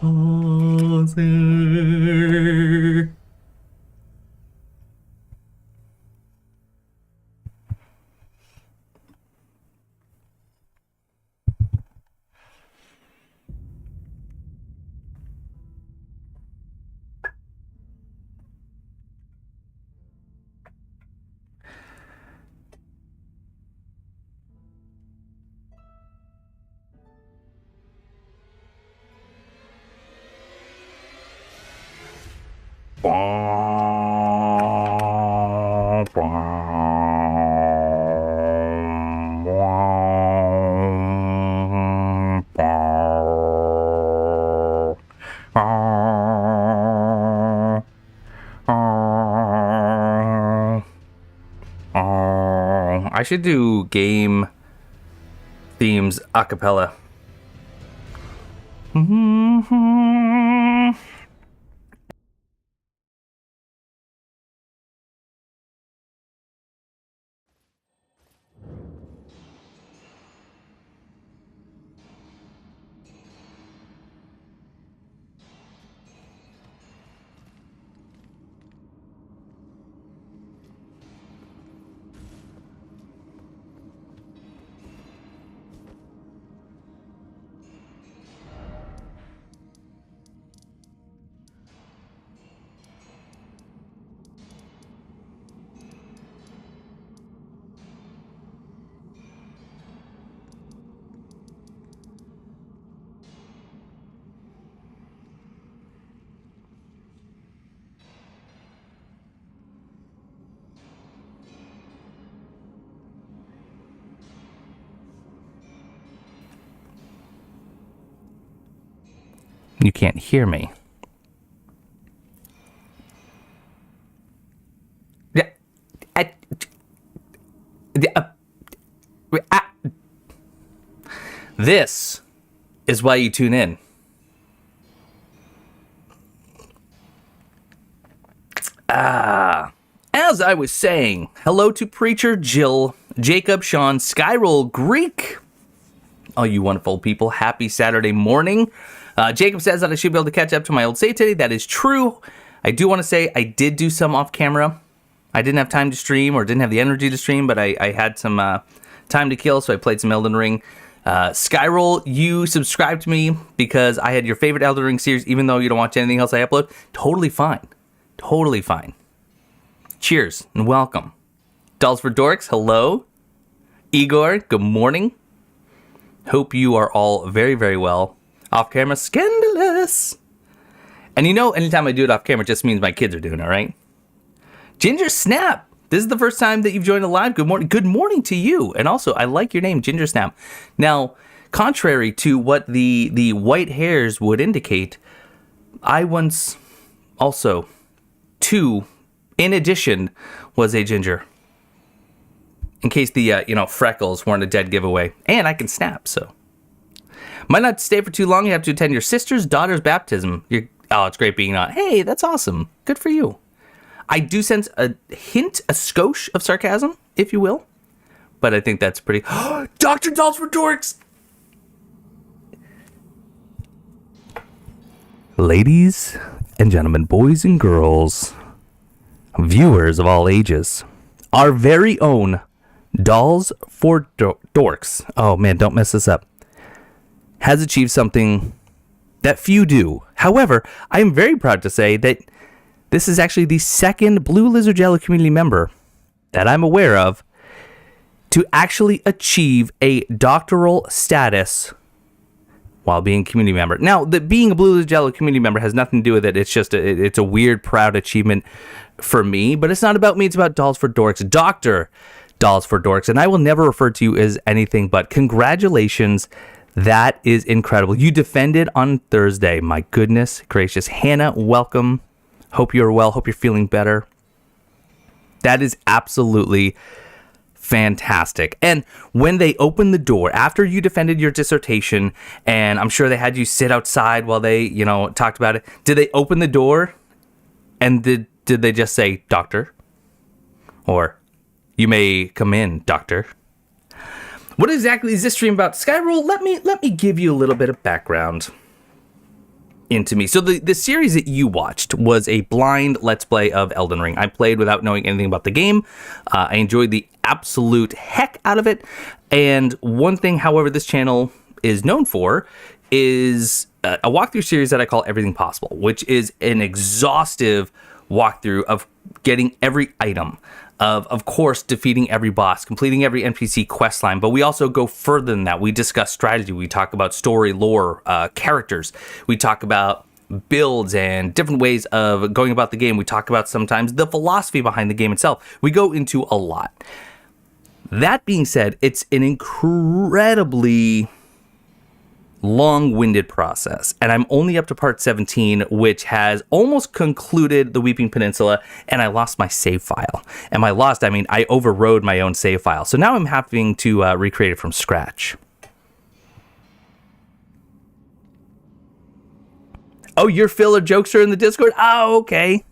composer. I should do game themes a cappella. You can't hear me. This is why you tune in. As I was saying, hello to Preacher, Jill, Jacob, Sean, Skyroll, Greek. All you wonderful people, happy Saturday morning. Jacob says that I should be able to catch up to my old save today. That is true. I do want to say I did do some off camera. I didn't have time to stream or didn't have the energy to stream, but I had some time to kill, so I played some Elden Ring. Skyroll, you subscribed to me because I had your favorite Elden Ring series, even though you don't watch anything else I upload. Totally fine. Totally fine. Cheers and welcome. Dolls for Dorks, hello. Igor, good morning. Hope you are all very, very well. Off camera, scandalous. And you know, anytime I do it off camera, it just means my kids are doing it, right? Ginger Snap, this is the first time that you've joined a live. Good morning. Good morning to you. And also, I like your name, Ginger Snap. Now, contrary to what the white hairs would indicate, I once also, in addition, was a ginger. In case the, freckles weren't a dead giveaway. And I can snap, so. Might not stay for too long. You have to attend your sister's daughter's baptism. It's great being on. Hey, that's awesome. Good for you. I do sense a hint, a skosh of sarcasm, if you will. But I think that's pretty... Dr. Dolls for Dorks! Ladies and gentlemen, boys and girls, viewers of all ages, our very own Dolls for Dorks. Oh man, don't mess this up. Has achieved something that few do. However, I am very proud to say that this is actually the second BlueLizardJello community member that I'm aware of to actually achieve a doctoral status while being a community member. Now, being a BlueLizardJello community member has nothing to do with it. It's just it's a weird, proud achievement for me. But it's not about me. It's about Dolls for Dorks. Dr. Dolls for Dorks. And I will never refer to you as anything but congratulations. That is incredible. You defended on Thursday. My goodness gracious. Hannah, welcome. Hope you're well. Hope you're feeling better. That is absolutely fantastic. And when they opened the door, after you defended your dissertation, and I'm sure they had you sit outside while they, talked about it, did they open the door and did they just say, "Doctor"? Or, "You may come in, doctor"? What exactly is this stream about? Skyroll, let me give you a little bit of background. into me. So the series that you watched was a blind Let's Play of Elden Ring. I played without knowing anything about the game. I enjoyed the absolute heck out of it. And one thing, however, this channel is known for is a walkthrough series that I call Everything Possible, which is an exhaustive walkthrough of getting every item, of course, defeating every boss, completing every NPC quest line, but we also go further than that. We discuss strategy, we talk about story, lore, characters, we talk about builds and different ways of going about the game. We talk about sometimes the philosophy behind the game itself. We go into a lot. That being said, it's an incredibly long-winded process, and I'm only up to part 17, which has almost concluded the Weeping Peninsula, and I lost my save file. And by lost, I mean I overrode my own save file, so now I'm having to recreate it from scratch. Oh, you're Phil or Jokester in the Discord? Oh, okay.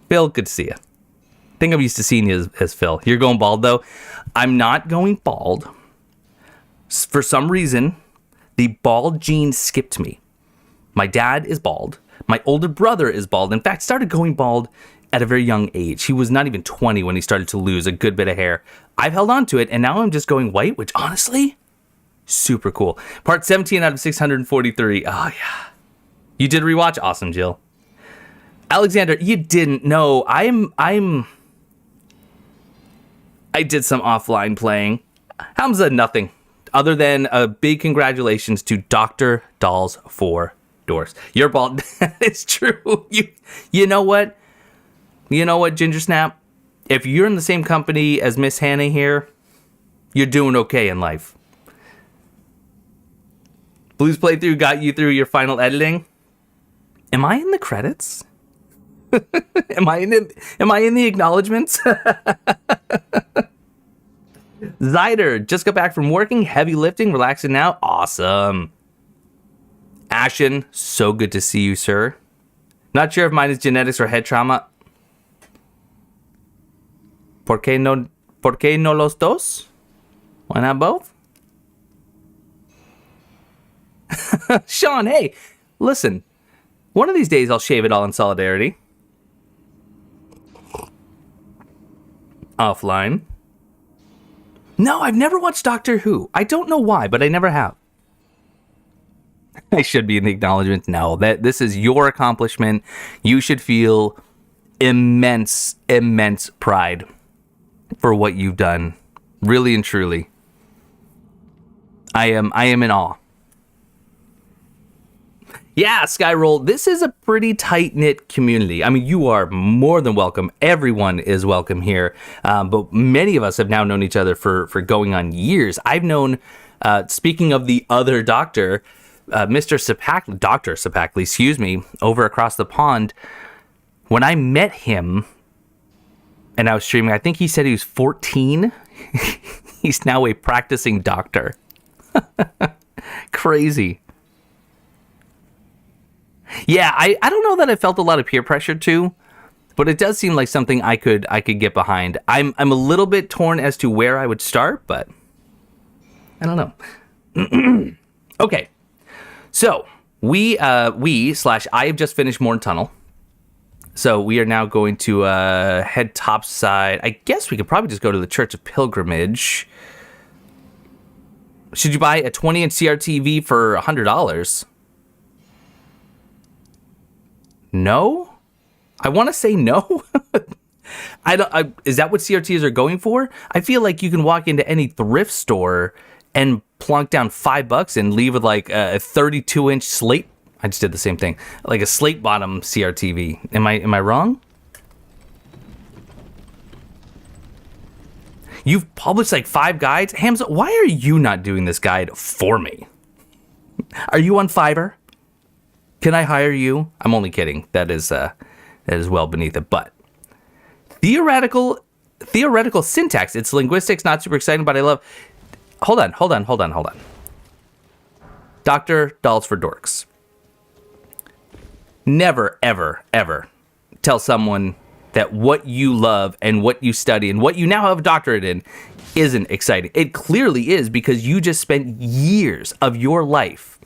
Phil, good to see you. I think I'm used to seeing you as Phil. You're going bald, though. I'm not going bald. For some reason, the bald gene skipped me. My dad is bald. My older brother is bald. In fact, started going bald at a very young age. He was not even 20 when he started to lose a good bit of hair. I've held on to it, and now I'm just going white, which honestly, super cool. Part 17 out of 643. Oh, yeah. You did rewatch? Awesome, Jill. Alexander, you didn't know. I did some offline playing. Hamza, nothing. Other than a big congratulations to Dr. Dolls for Doors. You're bald. It's true. You know what? You know what, Ginger Snap? If you're in the same company as Miss Hannah here, you're doing okay in life. Blues playthrough got you through your final editing. Am I in the credits? Am I in the acknowledgements? Zyder, just got back from working, heavy lifting, relaxing now. Awesome. Ashen, so good to see you, sir. Not sure if mine is genetics or head trauma. ¿Por qué no los dos? Why not both? Sean, hey, listen. One of these days I'll shave it all in solidarity. Offline. No, I've never watched Doctor Who. I don't know why, but I never have. I should be in the acknowledgement. No, this is your accomplishment. You should feel immense, immense pride for what you've done. Really and truly. I am in awe. Yeah, Skyroll, this is a pretty tight-knit community. I mean, you are more than welcome. Everyone is welcome here. But many of us have now known each other for going on years. I've known, speaking of the other doctor, Mr. Sapackley, Dr. Sapackley, excuse me, over across the pond. When I met him and I was streaming, I think he said he was 14. He's now a practicing doctor. Crazy. Yeah, I don't know that I felt a lot of peer pressure too, but it does seem like something I could get behind. I'm a little bit torn as to where I would start, but I don't know. Okay, so I have just finished Morn Tunnel, so we are now going to head topside. I guess we could probably just go to the Church of Pilgrimage. Should you buy a 20-inch CRTV for $100? No? I want to say no. Is that what CRTs are going for? I feel like you can walk into any thrift store and plunk down $5 and leave with like a 32-inch slate. I just did the same thing. Like a slate bottom CRTV. Am I wrong? You've published like 5 guides. Hamza, why are you not doing this guide for me? Are you on Fiverr? Can I hire you? I'm only kidding. That is well beneath it. But theoretical syntax. It's linguistics, not super exciting, but I love. Hold on. Dr. Dolls for Dorks. Never, ever, ever tell someone that what you love and what you study and what you now have a doctorate in isn't exciting. It clearly is, because you just spent years of your life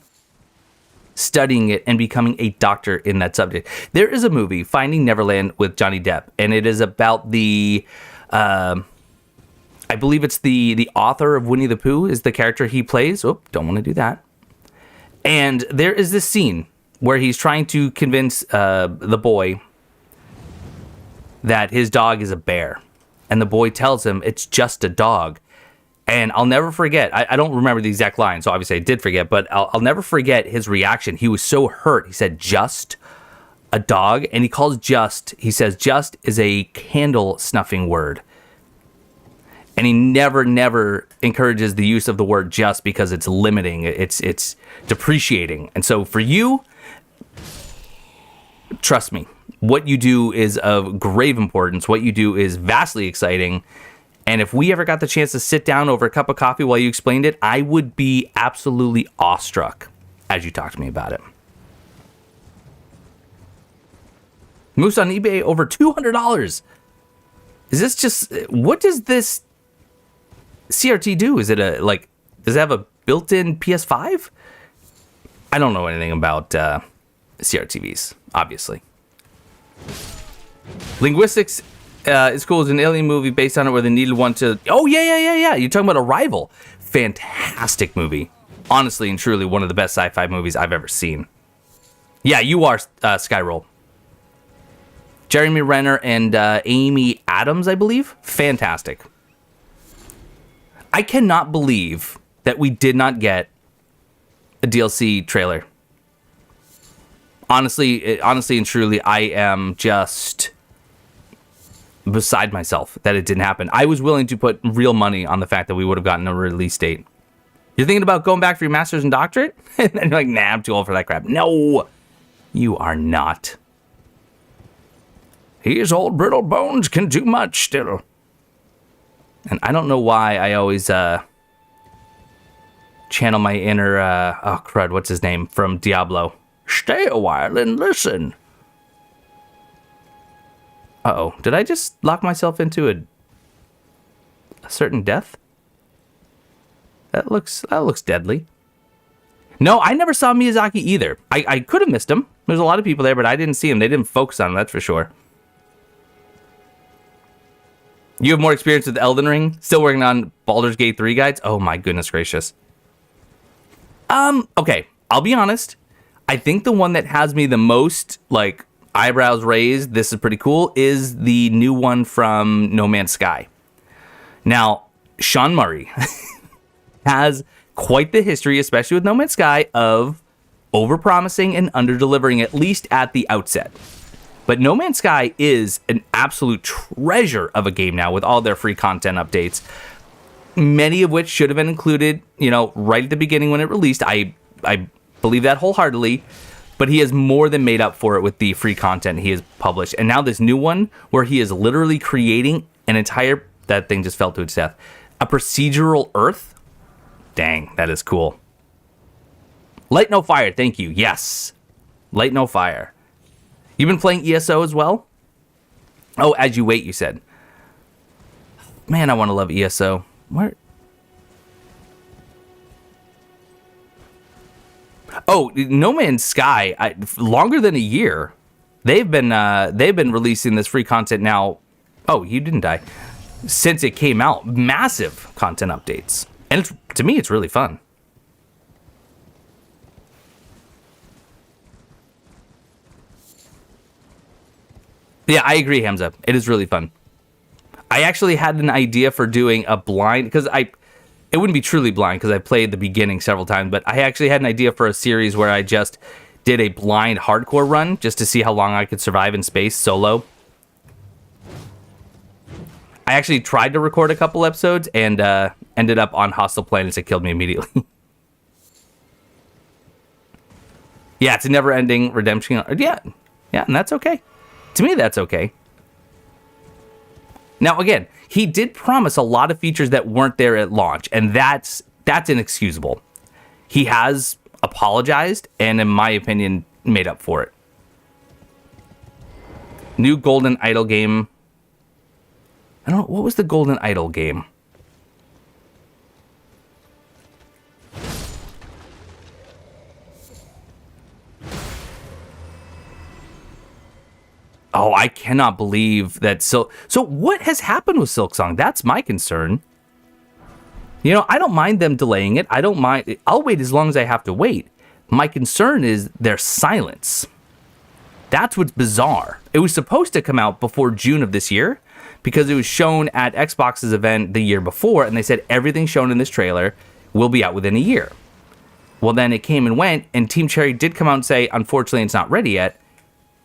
studying it, and becoming a doctor in that subject. There is a movie, Finding Neverland, with Johnny Depp, and it is about the, I believe it's the author of Winnie the Pooh is the character he plays. Oh, don't want to do that. And there is this scene where he's trying to convince the boy that his dog is a bear. And the boy tells him it's just a dog. And I'll never forget, I don't remember the exact line, so obviously I did forget, but I'll never forget his reaction. He was so hurt. He said, just a dog? And he says, just is a candle snuffing word. And he never encourages the use of the word just because it's limiting, it's depreciating. And so for you, trust me, what you do is of grave importance. What you do is vastly exciting. And if we ever got the chance to sit down over a cup of coffee while you explained it, I would be absolutely awestruck as you talk to me about it. Moose on eBay over $200. Is this just, what does this CRT do? Is it does it have a built-in PS5? I don't know anything about CRTVs, obviously. Linguistics is cool. It's an alien movie based on it where they needed one to... Oh, yeah. You're talking about Arrival. Fantastic movie. Honestly and truly one of the best sci-fi movies I've ever seen. Yeah, you are Skyroll. Jeremy Renner and Amy Adams, I believe. Fantastic. I cannot believe that we did not get a DLC trailer. Honestly and truly, I am just beside myself that it didn't happen. I was willing to put real money on the fact that we would have gotten a release date. You're thinking about going back for your master's and doctorate? And then you're like, nah, I'm too old for that crap. No, you are not. His old brittle bones can do much still. And I don't know why I always channel my inner, oh crud, what's his name from Diablo? Stay a while and listen. Uh-oh, did I just lock myself into a certain death? That looks deadly. No, I never saw Miyazaki either. I could have missed him. There's a lot of people there, but I didn't see him. They didn't focus on him, that's for sure. You have more experience with Elden Ring? Still working on Baldur's Gate 3 guides? Oh my goodness gracious. Okay, I'll be honest. I think the one that has me the most, eyebrows raised, this is pretty cool, is the new one from No Man's Sky. Now, Sean Murray has quite the history, especially with No Man's Sky, of overpromising and underdelivering, at least at the outset. But No Man's Sky is an absolute treasure of a game now with all their free content updates, many of which should have been included, right at the beginning when it released. I believe that wholeheartedly, but he has more than made up for it with the free content he has published. And now this new one where he is literally creating an entire, that thing just fell to its death, a procedural Earth. Dang, that is cool. Light No Fire, thank you. Yes, Light No Fire. You've been playing ESO as well? Oh, As You Wait, you said. Man, I want to love ESO. Where? Oh, No Man's Sky, longer than a year. They've been releasing this free content now. Oh, you didn't die. Since it came out, massive content updates. And to me, it's really fun. Yeah, I agree, Hamza. It is really fun. I actually had an idea for doing a blind, because it wouldn't be truly blind because I played the beginning several times, but I actually had an idea for a series where I just did a blind hardcore run just to see how long I could survive in space solo. I actually tried to record a couple episodes and ended up on hostile planets that killed me immediately. Yeah, it's a never-ending redemption. Yeah, and that's okay. To me, that's okay. Now, again, he did promise a lot of features that weren't there at launch, and that's inexcusable. He has apologized, and in my opinion, made up for it. New Golden Idol game. I don't know, what was the Golden Idol game? Oh, I cannot believe that. So what has happened with Silksong? That's my concern. You know, I don't mind them delaying it. I don't mind. I'll wait as long as I have to wait. My concern is their silence. That's what's bizarre. It was supposed to come out before June of this year because it was shown at Xbox's event the year before, and they said everything shown in this trailer will be out within a year. Well, then it came and went, and Team Cherry did come out and say, unfortunately, it's not ready yet.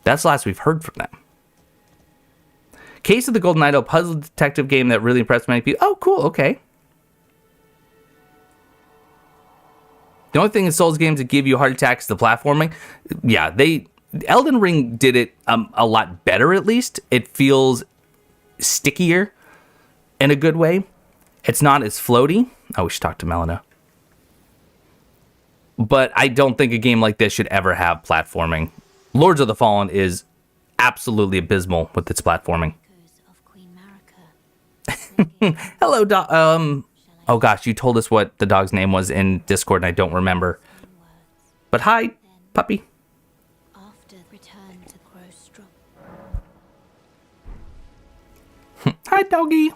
That's the last we've heard from them. Case of the Golden Idol puzzle detective game that really impressed many people. Oh, cool, okay. The only thing in Souls games that give you heart attacks is the platforming. Yeah, Elden Ring did it a lot better, at least. It feels stickier in a good way. It's not as floaty. Oh, we should talk to Melina. But I don't think a game like this should ever have platforming. Lords of the Fallen is absolutely abysmal with its platforming. Hello, dog. Oh gosh, you told us what the dog's name was in Discord and I don't remember. But hi, puppy. Hi, doggy.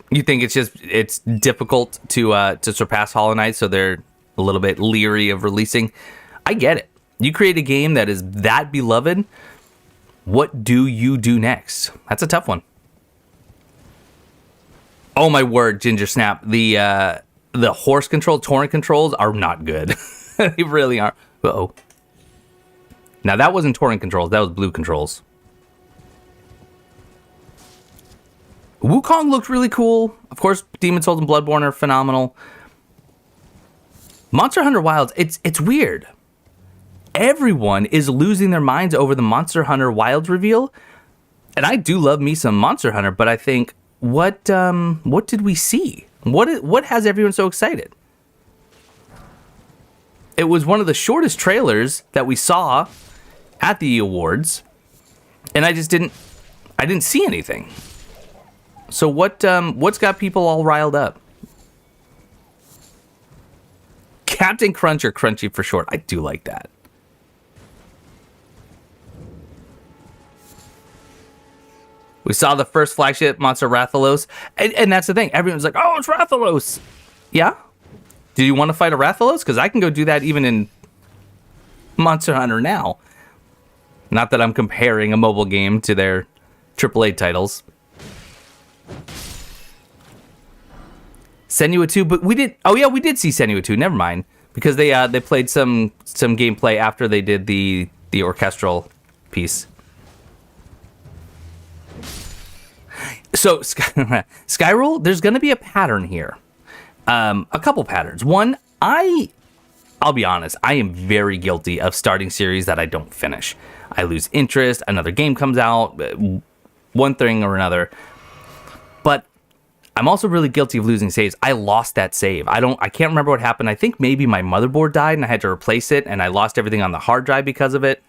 You think it's difficult to surpass Hollow Knight, so they're a little bit leery of releasing? I get it. You create a game that is that beloved. What do you do next? That's a tough one. Oh my word, Ginger Snap. The horse control, torrent controls are not good. They really are. Uh-oh. Now that wasn't torrent controls, that was blue controls. Wukong looked really cool. Of course, Demon's Souls and Bloodborne are phenomenal. Monster Hunter Wilds, it's weird. Everyone is losing their minds over the Monster Hunter Wilds reveal. And I do love me some Monster Hunter, but I think, what did we see? What has everyone so excited? It was one of the shortest trailers that we saw at the awards, and I didn't see anything. So what's got people all riled up? Captain Crunch, or Crunchy for short. I do like that. We saw the first flagship monster, Rathalos, and that's the thing. Everyone's like, "Oh, it's Rathalos." Yeah. Do you want to fight a Rathalos? Because I can go do that even in Monster Hunter now. Not that I'm comparing a mobile game to their AAA titles. Senua 2, but we did. Oh yeah, we did see Senua 2. Never mind, because they played some gameplay after they did the orchestral piece. So Skyrule, there's going to be a pattern here. A couple patterns. One, I'll be honest, I am very guilty of starting series that I don't finish. I lose interest, another game comes out, one thing or another. But I'm also really guilty of losing saves. I lost that save. I can't remember what happened. I think maybe my motherboard died and I had to replace it, and I lost everything on the hard drive because of it.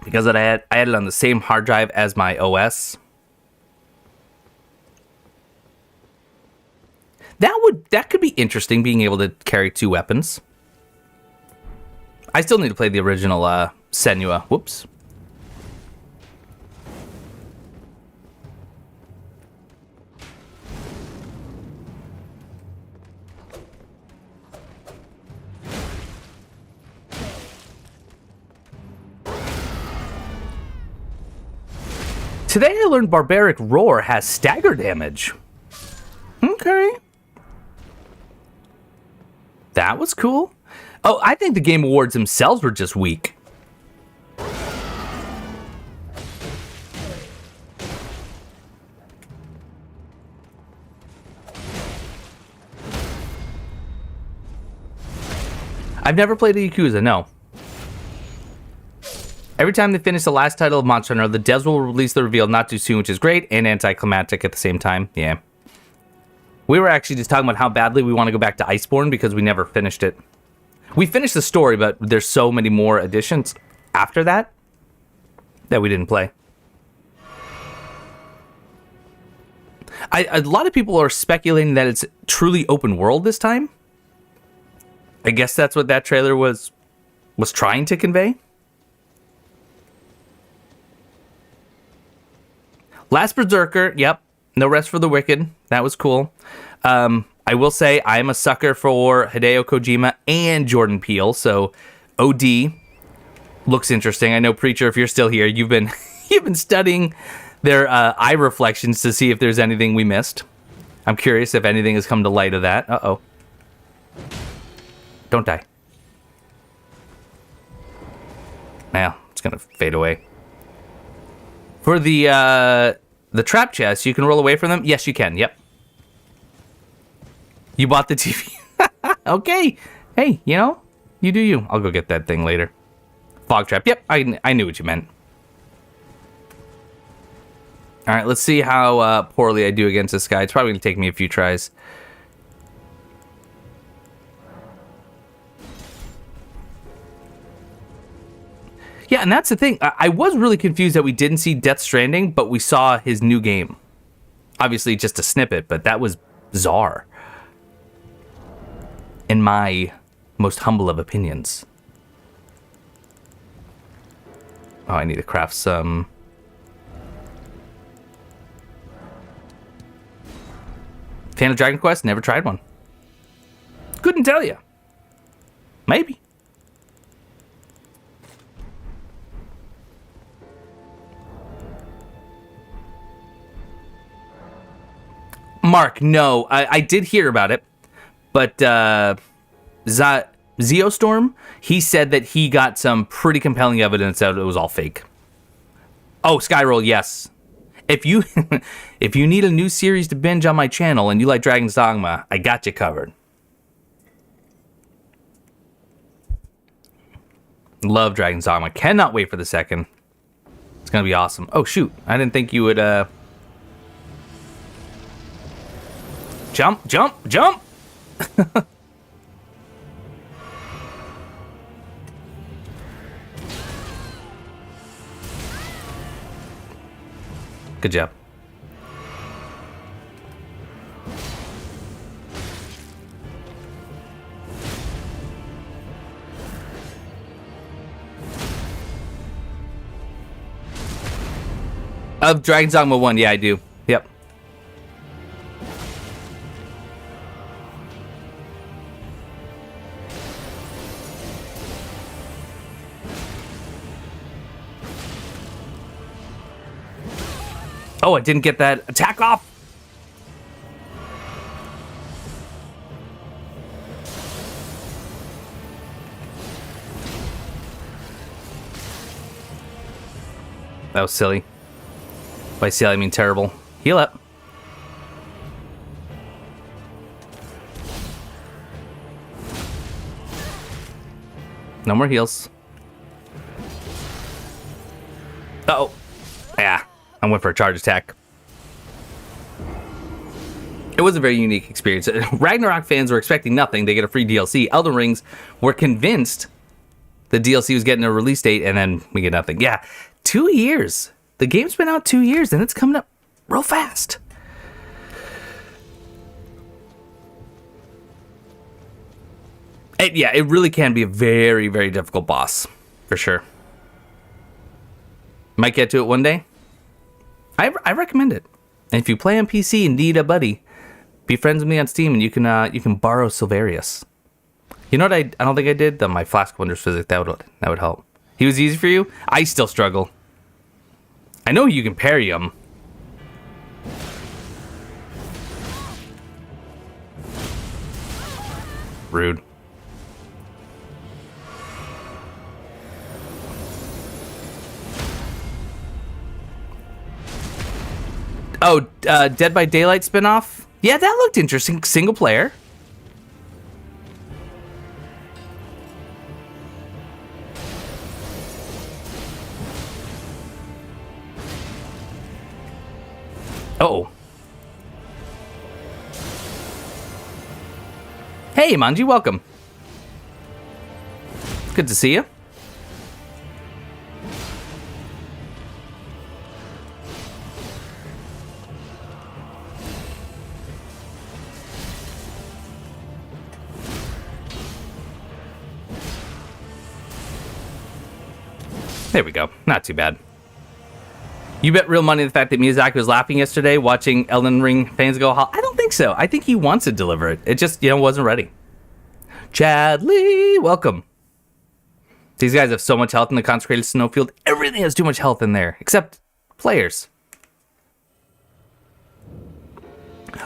Because I had it on the same hard drive as my OS. That could be interesting, being able to carry two weapons. I still need to play the original Senua. Whoops. Today I learned Barbaric Roar has stagger damage. Okay. That was cool. Oh, I think the Game Awards themselves were just weak. I've never played a Yakuza, no. Every time they finish the last title of Monster Hunter, the devs will release the reveal not too soon, which is great, and anticlimactic at the same time. Yeah. We were actually just talking about how badly we want to go back to Iceborne because we never finished it. We finished the story, but there's so many more additions after that we didn't play. A lot of people are speculating that it's truly open world this time. I guess that's what that trailer was trying to convey. Last Berserker, yep. No Rest for the Wicked. That was cool. I will say I'm a sucker for Hideo Kojima and Jordan Peele, so OD looks interesting. I know, Preacher, if you're still here, you've been studying their eye reflections to see if there's anything we missed. I'm curious if anything has come to light of that. Uh-oh. Don't die. Now, it's going to fade away. For the trap chests, you can roll away from them? Yes, you can. Yep. You bought the TV. Okay. Hey, you do you. I'll go get that thing later. Fog trap. Yep, I knew what you meant. All right, let's see how poorly I do against this guy. It's probably going to take me a few tries. Yeah, and that's the thing. I was really confused that we didn't see Death Stranding, but we saw his new game. Obviously, just a snippet, but that was bizarre. In my most humble of opinions. Oh, I need to craft some... Fan of Dragon Quest? Never tried one. Couldn't tell you. Maybe. Mark, no. I did hear about it. But Zeostorm, he said that he got some pretty compelling evidence that it was all fake. Oh, Skyroll, yes. If you if you need a new series to binge on my channel and you like Dragon's Dogma, I got you covered. Love Dragon's Dogma. Cannot wait for the second. It's gonna be awesome. Oh shoot! I didn't think you would. Jump! Jump! Jump! Good job. Of Dragon's Dogma 1, yeah, I do. Yep. Oh, I didn't get that attack off. That was silly. By silly, I mean terrible. Heal up. No more heals. Uh-oh. Yeah. I went for a charge attack. It was a very unique experience. Ragnarok fans were expecting nothing. They get a free DLC. Elden Rings were convinced the DLC was getting a release date, and then we get nothing. Yeah, 2 years. The game's been out 2 years, and it's coming up real fast. Yeah, it really can be a very, very difficult boss, for sure. Might get to it one day. I recommend it. And if you play on PC and need a buddy, be friends with me on Steam, and you can borrow Silverius. You know what I don't think I did? My Flask Wonders Physics, that would help. He was easy for you? I still struggle. I know you can parry him. Rude. Oh, Dead by Daylight spinoff? Yeah, that looked interesting. Single player. Oh. Hey, Manji, welcome. Good to see you. There we go. Not too bad. You bet real money on the fact that Miyazaki was laughing yesterday watching Elden Ring fans go, I don't think so. I think he wants to deliver it. It just, wasn't ready. Chad Lee, welcome. These guys have so much health in the consecrated snowfield. Everything has too much health in there, except players.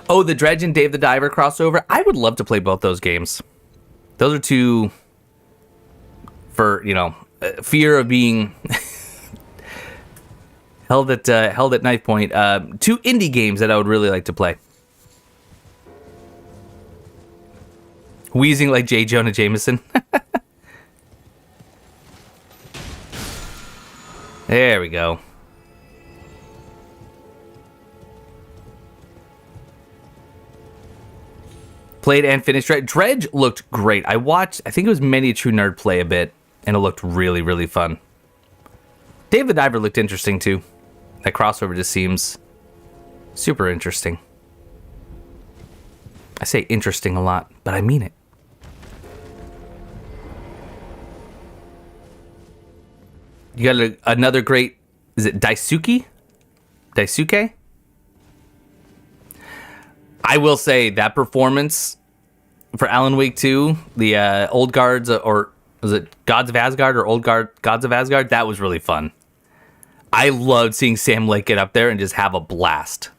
Oh, the Dredge and Dave the Diver crossover. I would love to play both those games. Those are two for, fear of being held at knife point. Two indie games that I would really like to play. Wheezing like J. Jonah Jameson. There we go. Played and finished Dredge. Dredge looked great. I think it was Many a True Nerd play a bit, and it looked really, really fun. Dave the Diver looked interesting too. That crossover just seems super interesting. I say interesting a lot, but I mean it. You got another great, is it Daisuke? Daisuke? I will say that performance for Alan Wake 2, the Old Guards, or was it Gods of Asgard or Gods of Asgard? That was really fun. I loved seeing Sam Lake get up there and just have a blast.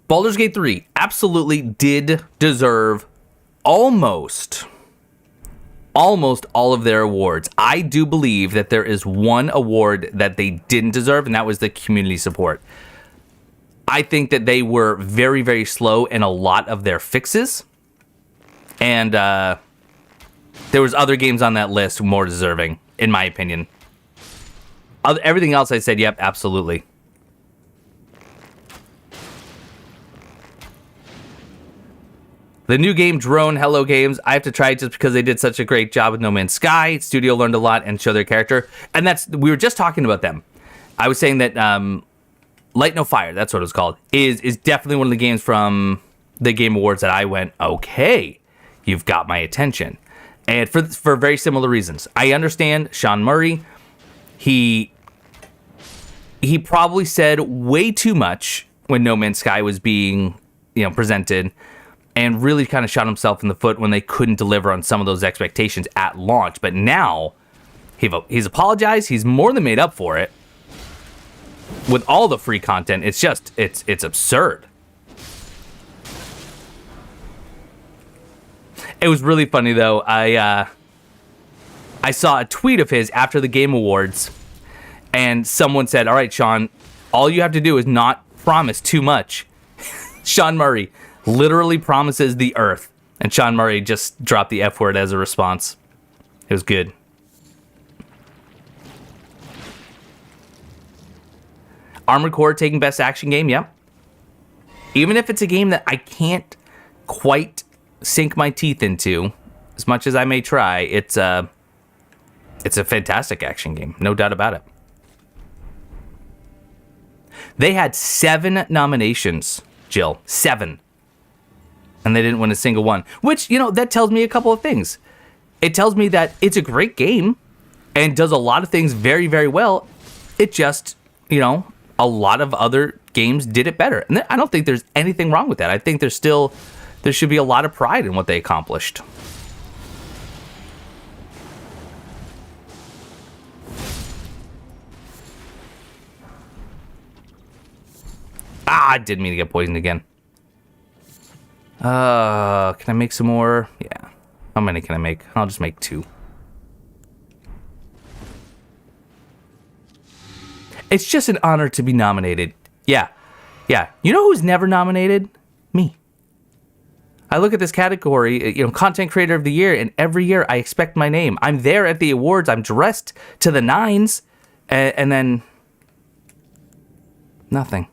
Baldur's Gate 3 absolutely did deserve almost all of their awards. I do believe that there is one award that they didn't deserve, and that was the community support. I think that they were very, very slow in a lot of their fixes, and there was other games on that list more deserving, in my opinion. Everything else I said, yep, absolutely. The new game, Drone Hello Games, I have to try it just because they did such a great job with No Man's Sky. Studio learned a lot and showed their character. And we were just talking about them. I was saying that Light No Fire, that's what it was called, is definitely one of the games from the Game Awards that I went, okay, you've got my attention. And for very similar reasons. I understand Sean Murray, he probably said way too much when No Man's Sky was being, presented, and really kind of shot himself in the foot when they couldn't deliver on some of those expectations at launch. But now, he's apologized. He's more than made up for it. With all the free content, it's absurd. It was really funny, though. I saw a tweet of his after the Game Awards, and someone said, all right, Sean, all you have to do is not promise too much. Sean Murray literally promises the earth, and Sean Murray just dropped the F word as a response. It was good. Armored Core taking Best Action Game, yep. Even if it's a game that I can't quite sink my teeth into, as much as I may try, it's a fantastic action game, no doubt about it. They had 7 nominations, Jill. 7. And they didn't win a single one. Which, that tells me a couple of things. It tells me that it's a great game and does a lot of things very, very well. It just, a lot of other games did it better. And I don't think there's anything wrong with that. I think there should be a lot of pride in what they accomplished. I didn't mean to get poisoned again. Can I make some more? Yeah. How many can I make? I'll just make 2. It's just an honor to be nominated. Yeah. You know who's never nominated? Me. I look at this category, Content Creator of the Year, and every year I expect my name. I'm there at the awards. I'm dressed to the nines, and then nothing.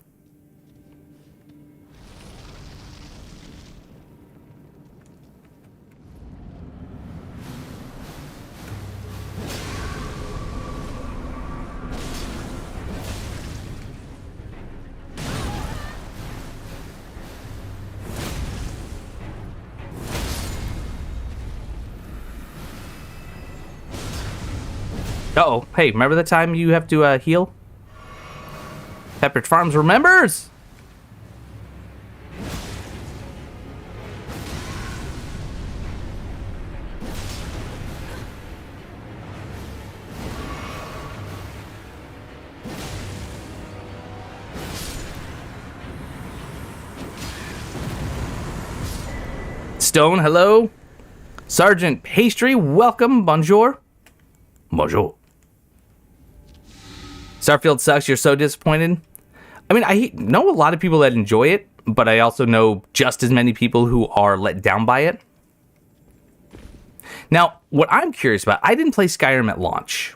Uh-oh. Hey, remember the time you have to heal? Pepperidge Farms remembers! Stone, hello. Sergeant Pastry, welcome. Bonjour. Bonjour. Starfield sucks. You're so disappointed. I mean, I know a lot of people that enjoy it, but I also know just as many people who are let down by it. Now, what I'm curious about, I didn't play Skyrim at launch.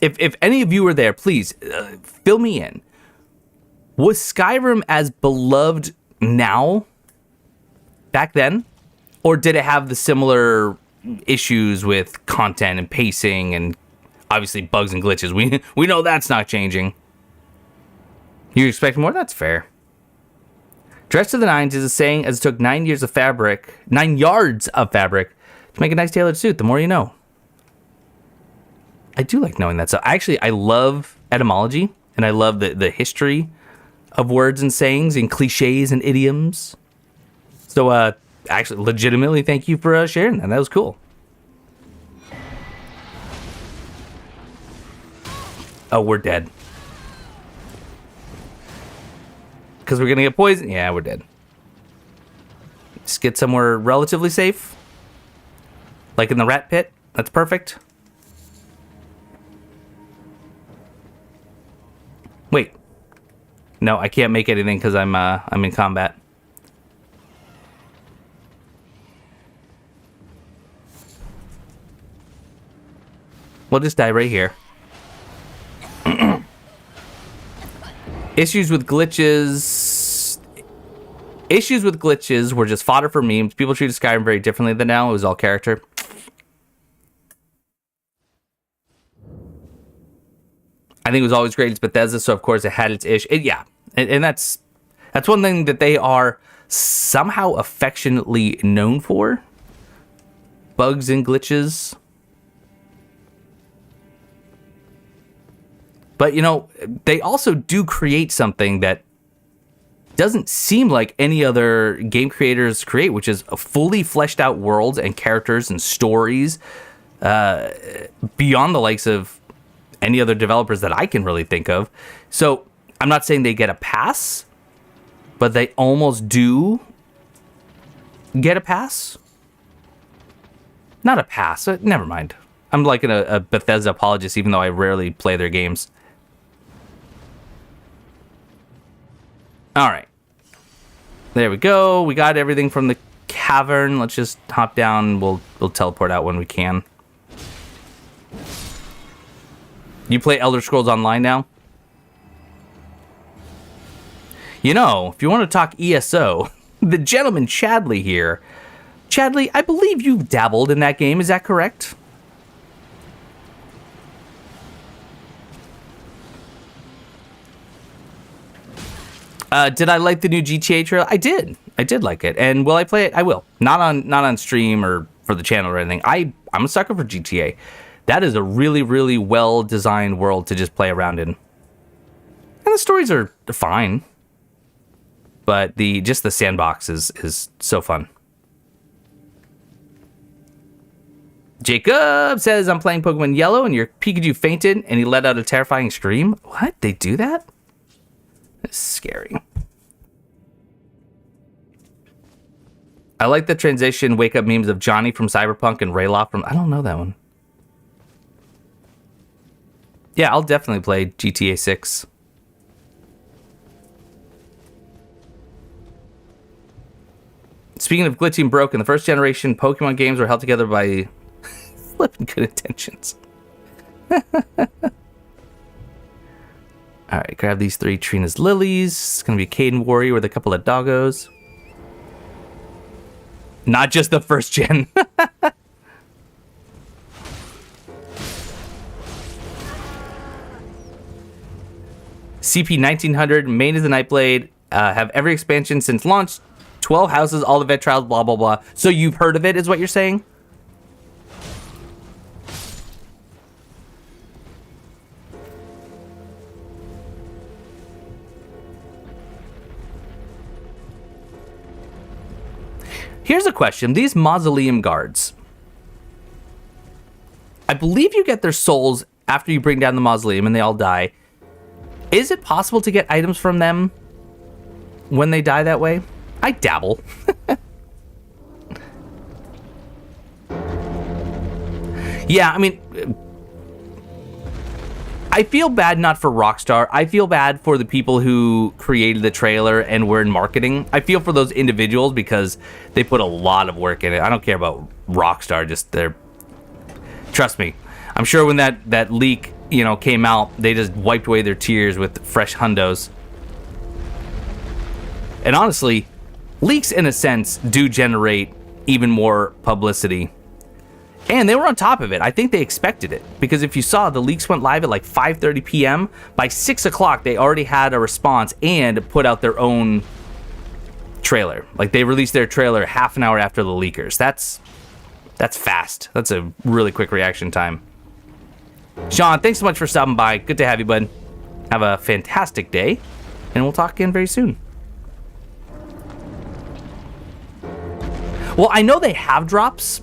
If any of you were there, please fill me in. Was Skyrim as beloved now back then? Or did it have the similar issues with content and pacing and obviously bugs and glitches? We know that's not changing. You expect more? That's fair. Dressed to the nines is a saying as it took 9 yards of fabric to make a nice tailored suit. The more you know. I do like knowing that. So actually, I love etymology and I love the history of words and sayings and cliches and idioms. So, actually, legitimately, thank you for sharing that. That was cool. Oh, we're dead. Because we're going to get poisoned? Yeah, we're dead. Just get somewhere relatively safe. Like in the rat pit. That's perfect. Wait. No, I can't make anything because I'm in combat. We'll just die right here. Issues with glitches were just fodder for memes. People treated Skyrim very differently than now. It was all character. I think it was always great. It's Bethesda, so of course it had its issue. Yeah, and that's one thing that they are somehow affectionately known for. Bugs and glitches. But, you know, they also do create something that doesn't seem like any other game creators create, which is a fully fleshed out worlds and characters and stories beyond the likes of any other developers that I can really think of. So I'm not saying they get a pass, but they almost do get a pass. Not a pass. Never mind. I'm like a Bethesda apologist, even though I rarely play their games. All right. There we go. We got everything from the cavern. Let's just hop down. We'll teleport out when we can. You play Elder Scrolls Online now? You know, if you want to talk ESO, the gentleman Chadley here. Chadley, I believe you've dabbled in that game. Is that correct? Did I like the new GTA trailer? I did. I did like it. And will I play it? I will. Not on stream or for the channel or anything. I'm a sucker for GTA. That is a really, really well-designed world to just play around in. And the stories are fine. But the sandbox is so fun. Jacob says, I'm playing Pokemon Yellow and your Pikachu fainted and he let out a terrifying scream. What? They do that? That's scary. I like the transition wake up memes of Johnny from Cyberpunk and Rayloff from... I don't know that one. Yeah, I'll definitely play GTA 6. Speaking of glitchy and broken, the first generation Pokemon games were held together by flipping good intentions. Alright, grab these 3 Trina's Lilies. It's going to be Caden Warrior with a couple of doggos. Not just the first gen. CP 1900, main is the Nightblade. Have every expansion since launch. 12 houses, all the vet trials, blah, blah, blah. So you've heard of it, is what you're saying? Here's a question. These mausoleum guards, I believe you get their souls after you bring down the mausoleum and they all die. Is it possible to get items from them when they die that way? I dabble. Yeah, I mean, I feel bad not for Rockstar. I feel bad for the people who created the trailer and were in marketing. I feel for those individuals because they put a lot of work in it. I don't care about Rockstar, just trust me. I'm sure when that leak, came out, they just wiped away their tears with fresh hundos. And honestly, leaks in a sense do generate even more publicity. And they were on top of it. I think they expected it. Because if you saw, the leaks went live at like 5:30 p.m. By 6 o'clock, they already had a response and put out their own trailer. Like, they released their trailer half an hour after the leakers. That's fast. That's a really quick reaction time. Sean, thanks so much for stopping by. Good to have you, bud. Have a fantastic day. And we'll talk again very soon. Well, I know they have drops,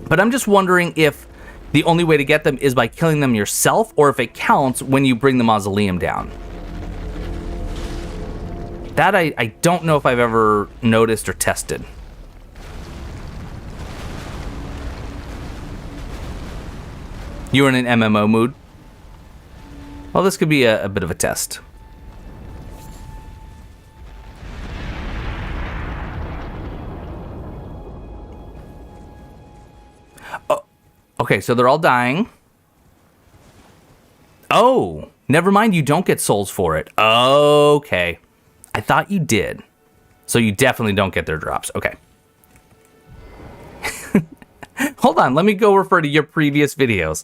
but I'm just wondering if the only way to get them is by killing them yourself, or if it counts when you bring the mausoleum down. That I don't know if I've ever noticed or tested. You were in an MMO mood? Well, this could be a bit of a test. Okay, so they're all dying. Oh, never mind, you don't get souls for it. Okay. I thought you did. So you definitely don't get their drops. Okay. Hold on, let me go refer to your previous videos.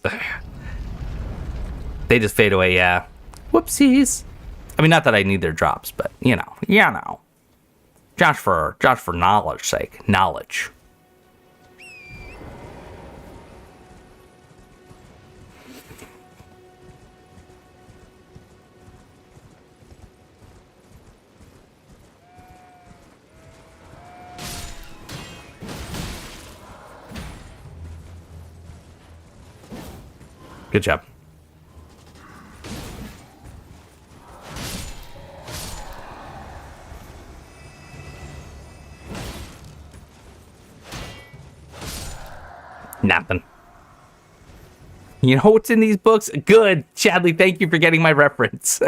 They just fade away, yeah. Whoopsies. I mean, not that I need their drops, but, Just for knowledge's sake. Knowledge. Good job. Nothing. You know what's in these books? Good. Chadley, thank you for getting my reference.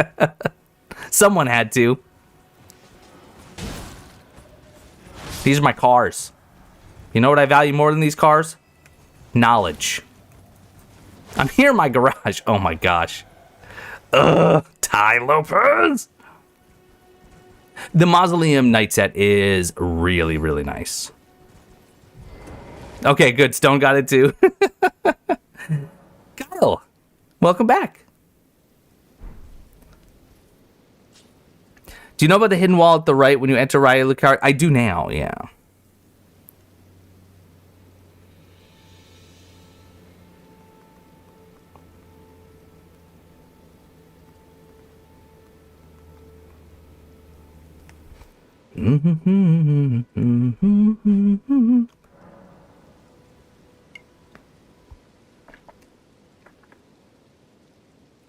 Someone had to. These are my cars. You know what I value more than these cars? Knowledge. I'm here in my garage. Oh my gosh. Ty Lopez. The Mausoleum night set is really, really nice. Okay, good. Stone got it too. Kyle, welcome back. Do you know about the hidden wall at the right when you enter Raya Lucario? I do now, yeah.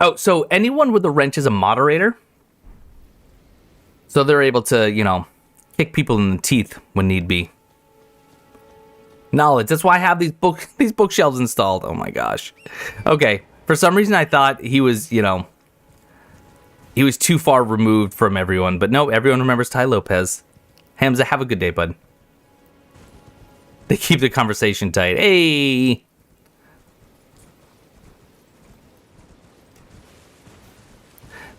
Oh, so anyone with a wrench is a moderator? So they're able to, kick people in the teeth when need be. Knowledge. That's why I have these bookshelves installed. Oh my gosh. Okay. For some reason I thought he was, he was too far removed from everyone. But no, everyone remembers Ty Lopez. Hamza, have a good day, bud. They keep the conversation tight. Hey!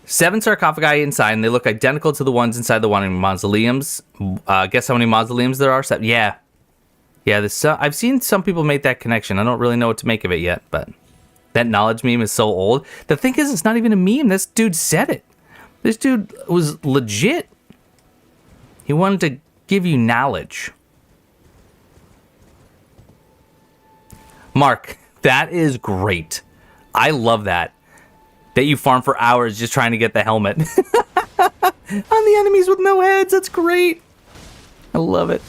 7 sarcophagi inside, and they look identical to the ones inside the one in mausoleums. Guess how many mausoleums there are? 7. Yeah. Yeah, I've seen some people make that connection. I don't really know what to make of it yet, but that knowledge meme is so old. The thing is, it's not even a meme. This dude said it. This dude was legit. He wanted to give you knowledge. Mark, that is great. I love that. That you farm for hours just trying to get the helmet. On the enemies with no heads. That's great. I love it.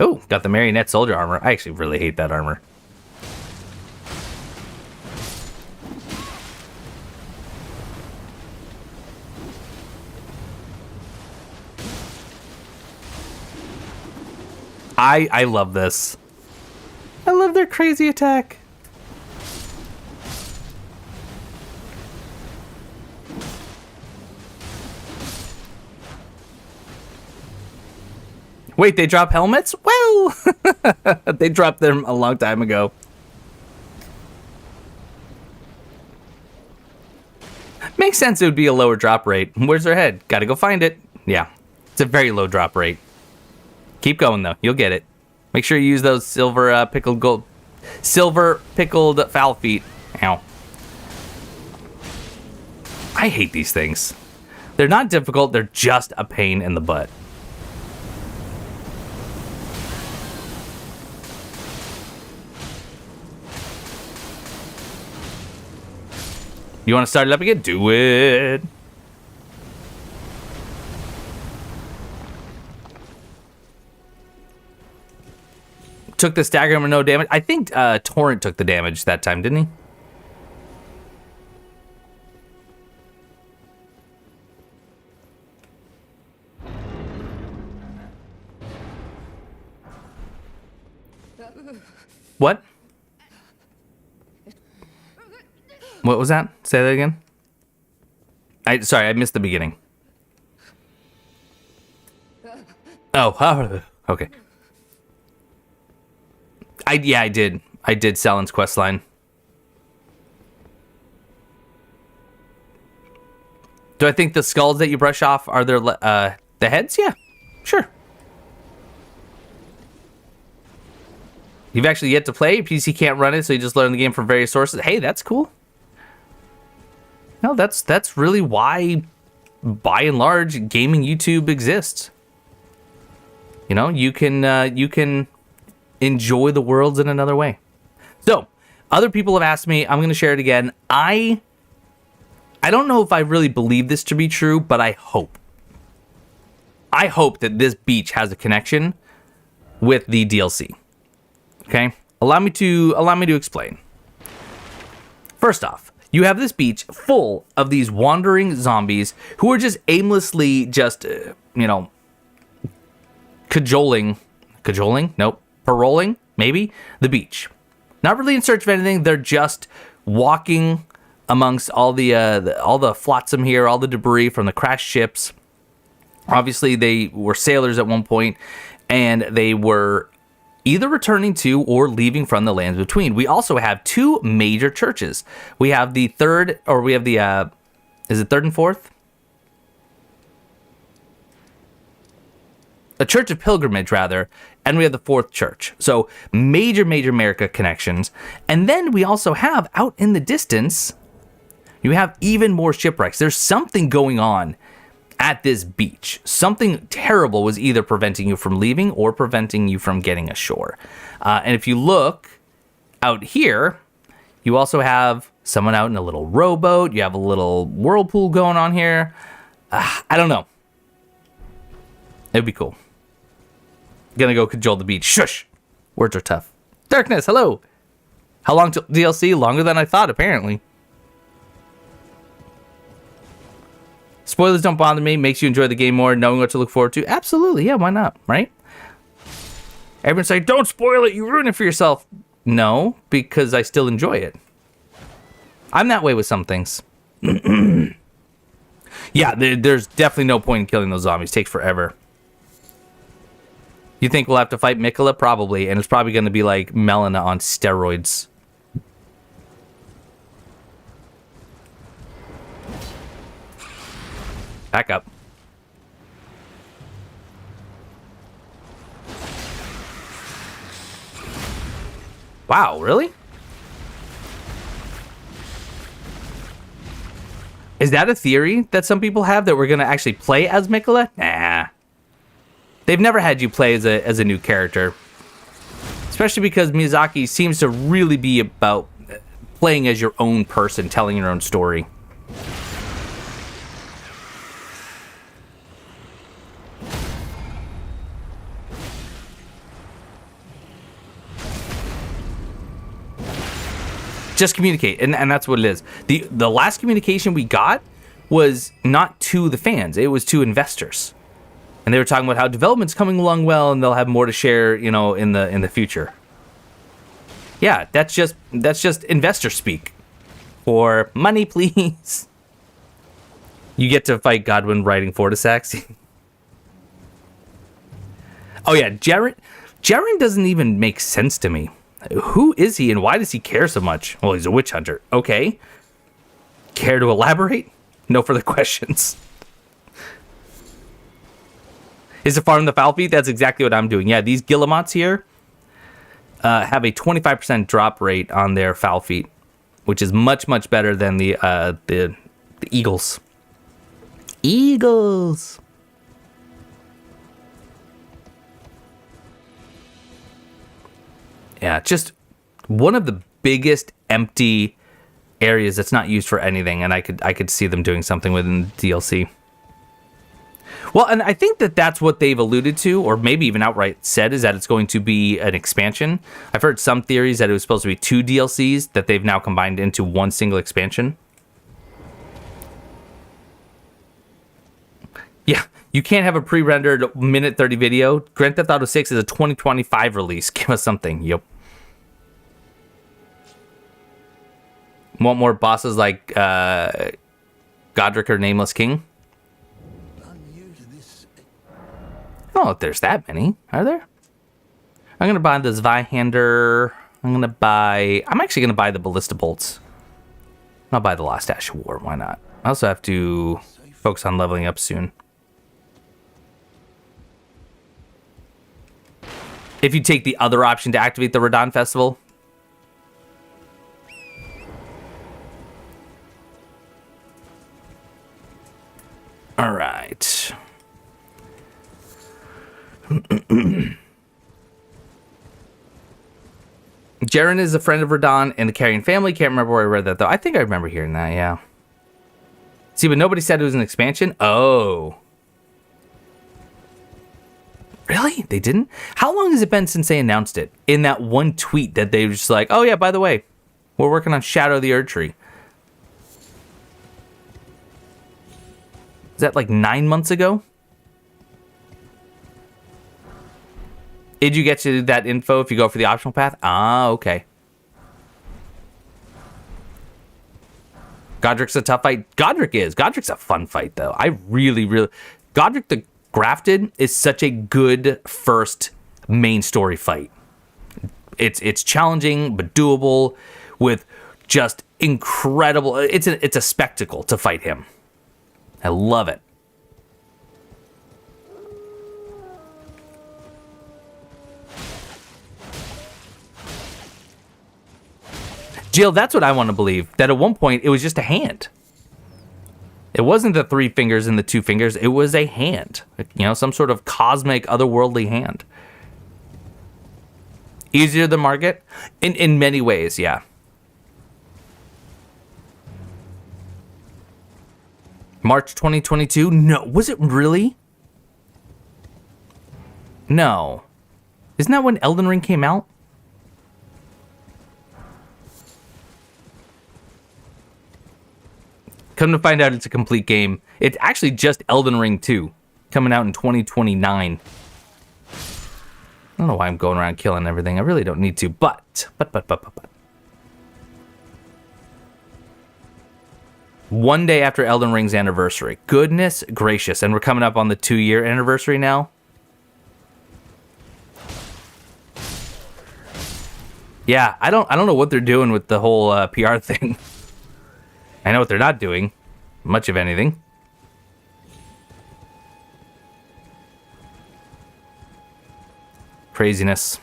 Oh, got the marionette soldier armor. I actually really hate that armor. I love this. I love their crazy attack. Wait, they drop helmets? Well, they dropped them a long time ago. Makes sense it would be a lower drop rate. Where's their head? Gotta go find it. Yeah, it's a very low drop rate. Keep going though, you'll get it. Make sure you use those silver pickled foul feet. Ow. I hate these things. They're not difficult, they're just a pain in the butt. You want to start it up again? Do it. Took the stagger with no damage. I think Torrent took the damage that time, didn't he? What? What was that? Say that again. Sorry, I missed the beginning. Oh, okay. I did. I did Salen's questline. Do I think the skulls that you brush off are the heads? Yeah, sure. You've actually yet to play. PC can't run it, so you just learn the game from various sources. Hey, that's cool. No, that's really why, by and large, gaming YouTube exists. You know, you can enjoy the worlds in another way. So, other people have asked me. I'm going to share it again. I don't know if I really believe this to be true, but I hope that this beach has a connection with the DLC. Okay, allow me to explain. First off, you have this beach full of these wandering zombies who are just aimlessly paroling, maybe, the beach. Not really in search of anything. They're just walking amongst all the flotsam here, all the debris from the crashed ships. Obviously, they were sailors at one point, and they were either returning to or leaving from the lands between. We also have two major churches. We have the third, or we have the, is it third and fourth? A church of pilgrimage, rather, and we have the fourth church. So major America connections. And then we also have, out in the distance, you have even more shipwrecks. There's something going on at this beach. Something terrible was either preventing you from leaving or preventing you from getting ashore. And if you look out here, you also have someone out in a little rowboat. You have a little whirlpool going on here. I don't know. It'd be cool. Gonna go cajole the beach. Shush! Words are tough. Darkness, hello! How long till DLC? Longer than I thought, apparently. Spoilers don't bother me. Makes you enjoy the game more, knowing what to look forward to. Absolutely, yeah, why not, right? Everyone's like, don't spoil it, you ruin it for yourself. No, because I still enjoy it. I'm that way with some things. Yeah, there's definitely no point in killing those zombies. It takes forever. You think we'll have to fight Mikola? Probably, and it's probably going to be like Melina on steroids. Back up. Wow, really? Is that a theory that some people have, that we're going to actually play as Mikola? Nah. They've never had you play as a new character. Especially because Miyazaki seems to really be about playing as your own person, telling your own story. Just communicate, and that's what it is. The last communication we got was not to the fans; it was to investors, and they were talking about how development's coming along well, and they'll have more to share, in the future. Yeah, that's just investor speak. For money, please. You get to fight Godwin riding Fortisax. Oh yeah, Jaren doesn't even make sense to me. Who is he and why does he care so much? Well, he's a witch hunter. Okay. Care to elaborate? No further questions. Is it farm the foul feet? That's exactly what I'm doing. Yeah, these Guillemots here have a 25% drop rate on their foul feet, which is much, much better than the eagles. Eagles. Yeah, just one of the biggest empty areas that's not used for anything, and I could see them doing something within the DLC. Well, and I think that's what they've alluded to, or maybe even outright said, is that it's going to be an expansion. I've heard some theories that it was supposed to be 2 DLCs that they've now combined into one single expansion. Yeah, you can't have a pre-rendered minute 30 video. Grand Theft Auto 6 is a 2025 release. Give us something. Yep. Want more bosses like Godric or Nameless King? Oh, there's that many. Are there? I'm going to buy the Zweihander. I'm actually going to buy the Ballista Bolts. I'll buy the Lost Ash of War. Why not? I also have to focus on leveling up soon. If you take the other option to activate the Radon Festival. All right. Jaren is a friend of Radon and the Carrion family. Can't remember where I read that, though. I think I remember hearing that, yeah. See, but nobody said it was an expansion? Oh. Really? They didn't? How long has it been since they announced it? In that one tweet that they were just like, oh yeah, by the way, we're working on Shadow of the Erdtree. Is that like 9 months ago? Did you get to that info if you go for the optional path? Ah, okay. Godric's a tough fight. Godric's a fun fight, though. I really... Godric the Grafted is such a good first main story fight. It's challenging, but doable, with just incredible... It's a spectacle to fight him. I love it. Jill, that's what I want to believe. That at one point, it was just a hand. It wasn't the 3 fingers and the 2 fingers. It was a hand. Some sort of cosmic, otherworldly hand. Easier to market? In many ways, yeah. March 2022? No. Was it really? No. Isn't that when Elden Ring came out? Come to find out, it's a complete game. It's actually just Elden Ring 2, coming out in 2029. I don't know why I'm going around killing everything. I really don't need to, but. One day after Elden Ring's anniversary. Goodness gracious, and we're coming up on the 2-year anniversary now. Yeah, I don't know what they're doing with the whole PR thing. I know what they're not doing. Much of anything. Craziness.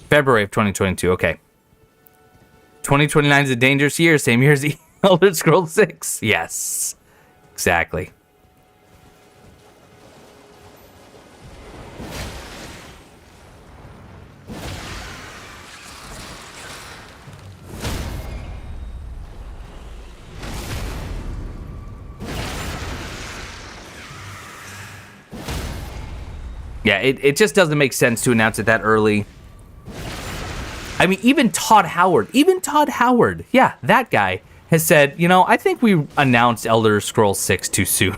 February of 2022, okay. 2029 is a dangerous year, same year as the Elder Scrolls 6. Yes, exactly. Yeah, it just doesn't make sense to announce it that early. I mean, even Todd Howard, yeah, that guy has said, you know, I think we announced Elder Scrolls 6 too soon.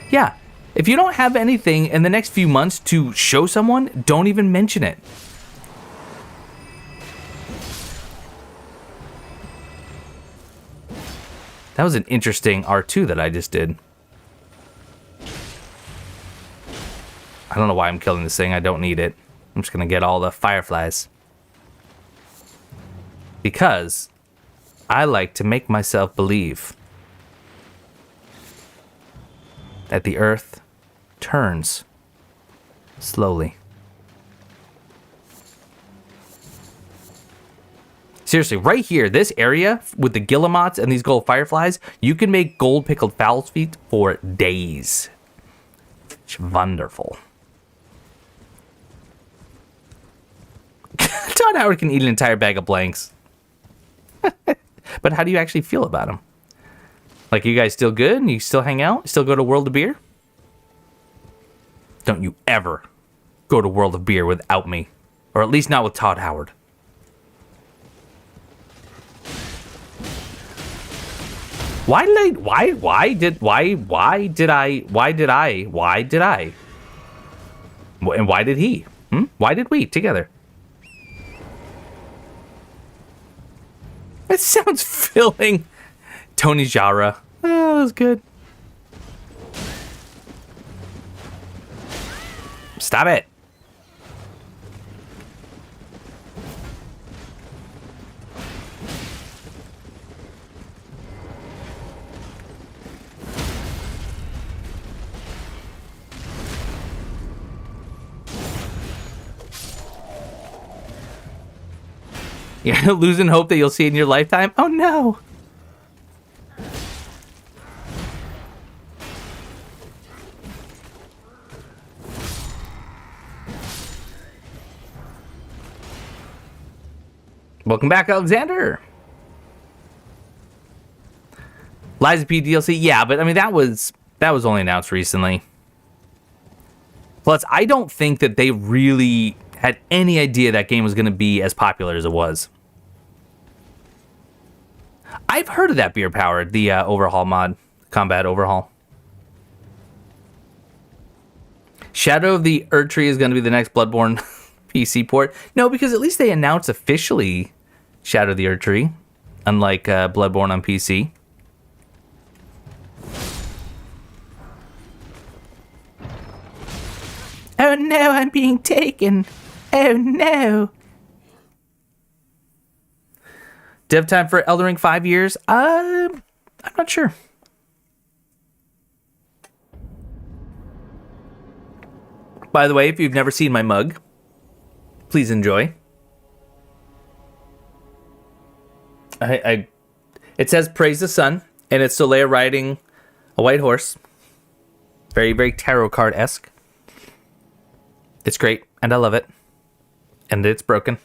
Yeah, if you don't have anything in the next few months to show someone, don't even mention it. That was an interesting R2 that I just did. I don't know why I'm killing this thing. I don't need it. I'm just going to get all the fireflies. Because I like to make myself believe that the earth turns slowly. Seriously, right here, this area with the guillemots and these gold fireflies, you can make gold pickled fowl's feet for days. It's wonderful. Todd Howard can eat an entire bag of blanks. But how do you actually feel about him? Like, you guys still good? And you still hang out? Still go to World of Beer? Don't you ever go to World of Beer without me. Or at least not with Todd Howard. Why did I? And why did he? Why did we together? It sounds filling. Tony Jara. Oh, that was good. Stop it. You're losing hope that you'll see it in your lifetime? Oh no! Welcome back, Alexander! Liza P DLC, yeah, but I mean that was only announced recently. Plus, I don't think that they really had any idea that game was going to be as popular as it was. I've heard of that beer powered, the overhaul mod, combat overhaul. Shadow of the Erdtree is going to be the next Bloodborne PC port. No, because at least they announced officially Shadow of the Erdtree, unlike Bloodborne on PC. Oh no, I'm being taken. Oh no. Dev time for Elden Ring 5 years? I'm not sure. By the way, if you've never seen my mug, please enjoy. It says praise the sun, and it's Soleil riding a white horse. Very, very tarot card-esque. It's great, and I love it. And it's broken.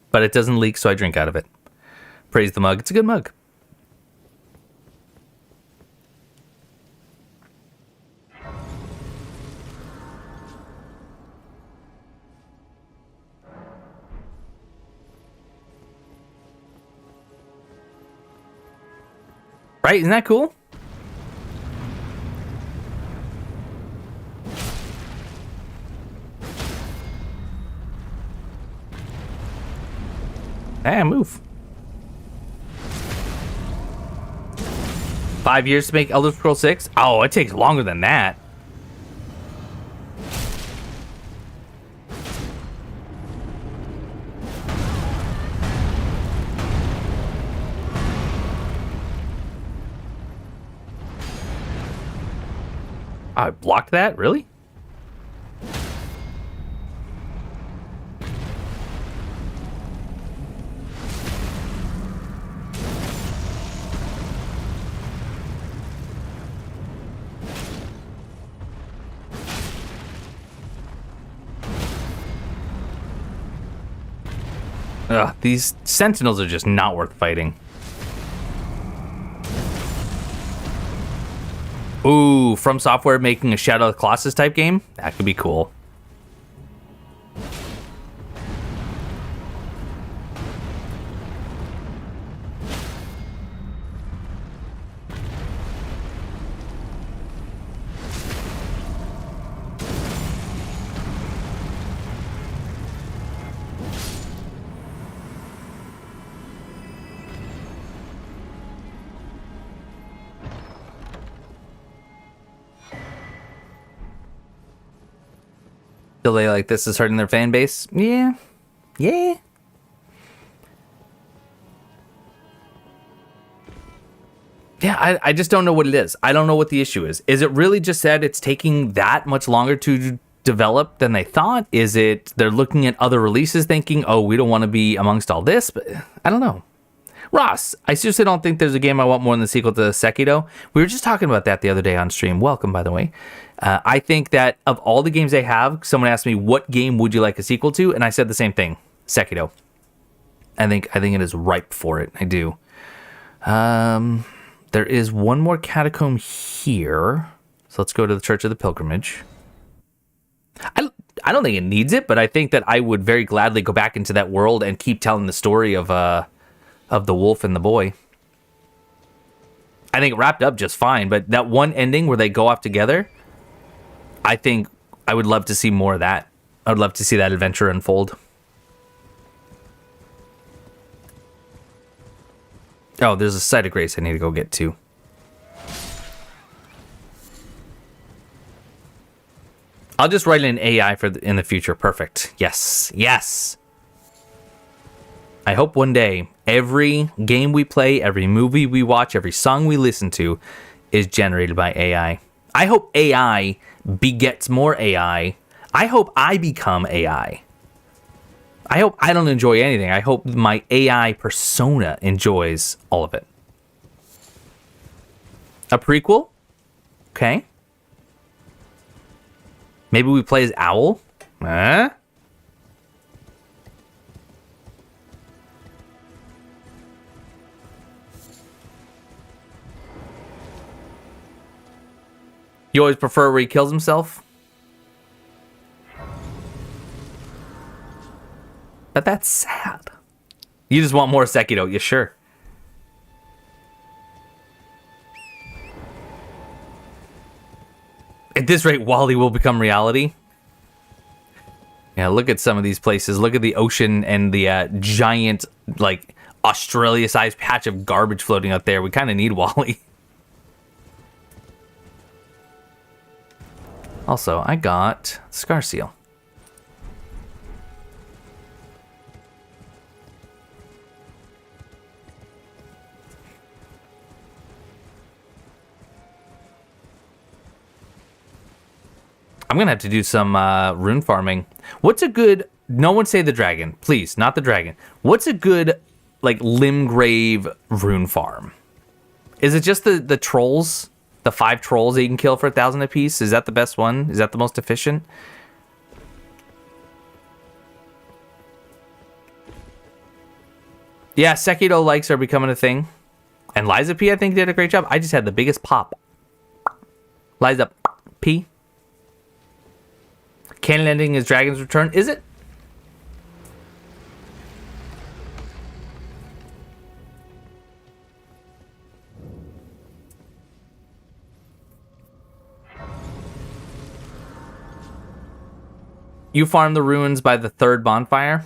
But it doesn't leak, so I drink out of it. Praise the mug. It's a good mug. Right? Isn't that cool? Hey, move. 5 years to make Elder Scrolls 6? Oh, it takes longer than that. I blocked that? Really? Ugh, these sentinels are just not worth fighting. Ooh, From Software making a Shadow of the Colossus type game? That could be cool. Delay like this is hurting their fan base? Yeah. Yeah. Yeah, I just don't know what it is. I don't know what the issue is. Is it really just that it's taking that much longer to develop than they thought? Is it they're looking at other releases thinking, oh, we don't want to be amongst all this? But I don't know. Ross, I seriously don't think there's a game I want more than the sequel to Sekiro. We were just talking about that the other day on stream. Welcome, by the way. I think that of all the games they have, someone asked me, what game would you like a sequel to? And I said the same thing, Sekiro. I think it is ripe for it. I do. There is one more catacomb here. So let's go to the Church of the Pilgrimage. I don't think it needs it, but I think that I would very gladly go back into that world and keep telling the story of the wolf and the boy. I think it wrapped up just fine, but that one ending where they go off together, I think I would love to see more of that. I would love to see that adventure unfold. Oh, there's a site of grace I need to go get to. I'll just write in AI in the future. Perfect. Yes. Yes. I hope one day every game we play, every movie we watch, every song we listen to is generated by AI. I hope AI begets more AI. I hope I become AI. I hope I don't enjoy anything. I hope my AI persona enjoys all of it. A prequel? Okay. Maybe we play as Owl? Huh? You always prefer where he kills himself? But that's sad. You just want more Sekiro, you sure? At this rate, Wally will become reality. Yeah, look at some of these places. Look at the ocean and the giant, like, Australia-sized patch of garbage floating out there. We kind of need Wally. Also, I got Scar Seal. I'm going to have to do some rune farming. What's a good... No one say the dragon. Please, not the dragon. What's a good, like, Limgrave rune farm? Is it just the trolls? The 5 trolls that you can kill for 1,000 apiece? Is that the best one? Is that the most efficient? Yeah, Sekiro likes are becoming a thing. And Liza P, I think, did a great job. I just had the biggest pop. Liza P. Canon ending is Dragon's Return. Is it? You farm the ruins by the 3rd bonfire.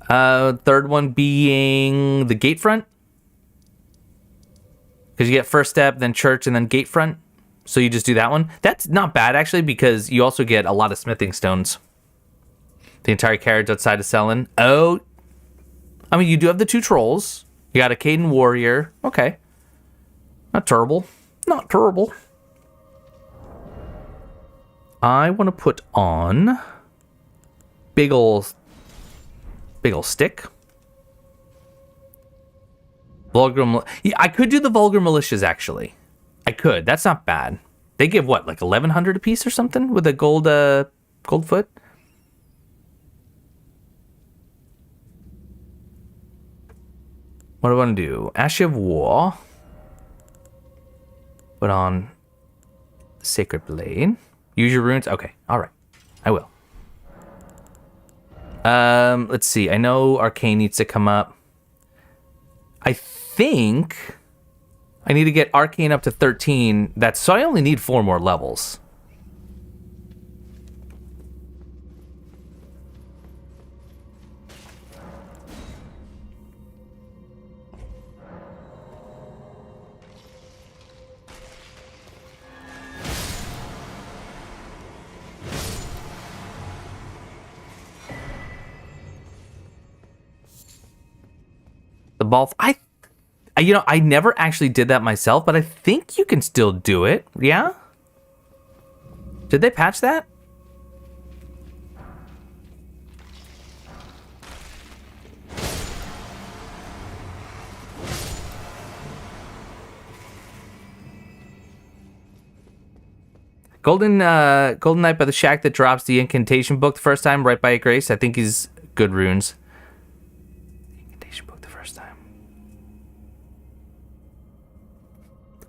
3rd one being the Gatefront. Because you get first step, then church, and then Gatefront. So you just do that one. That's not bad, actually, because you also get a lot of smithing stones. The entire carriage outside of Selin. Oh. I mean, you do have the 2 trolls. You got a Caden Warrior. Okay. Not terrible. Not terrible. I want to put on big ol' stick. Yeah, I could do the vulgar militias, actually. I could. That's not bad. They give what, like 1,100 a piece or something with a gold foot. What do I want to do? Ash of War. Put on Sacred Blade. Use your runes. Okay, all right. I will. Let's see. I know Arcane needs to come up. I think I need to get Arcane up to 13. So I only need 4 more levels. The ball. I never actually did that myself, but I think you can still do it. Yeah? Did they patch that? Golden Knight by the Shack that drops the incantation book the first time, right by Grace. I think he's good runes.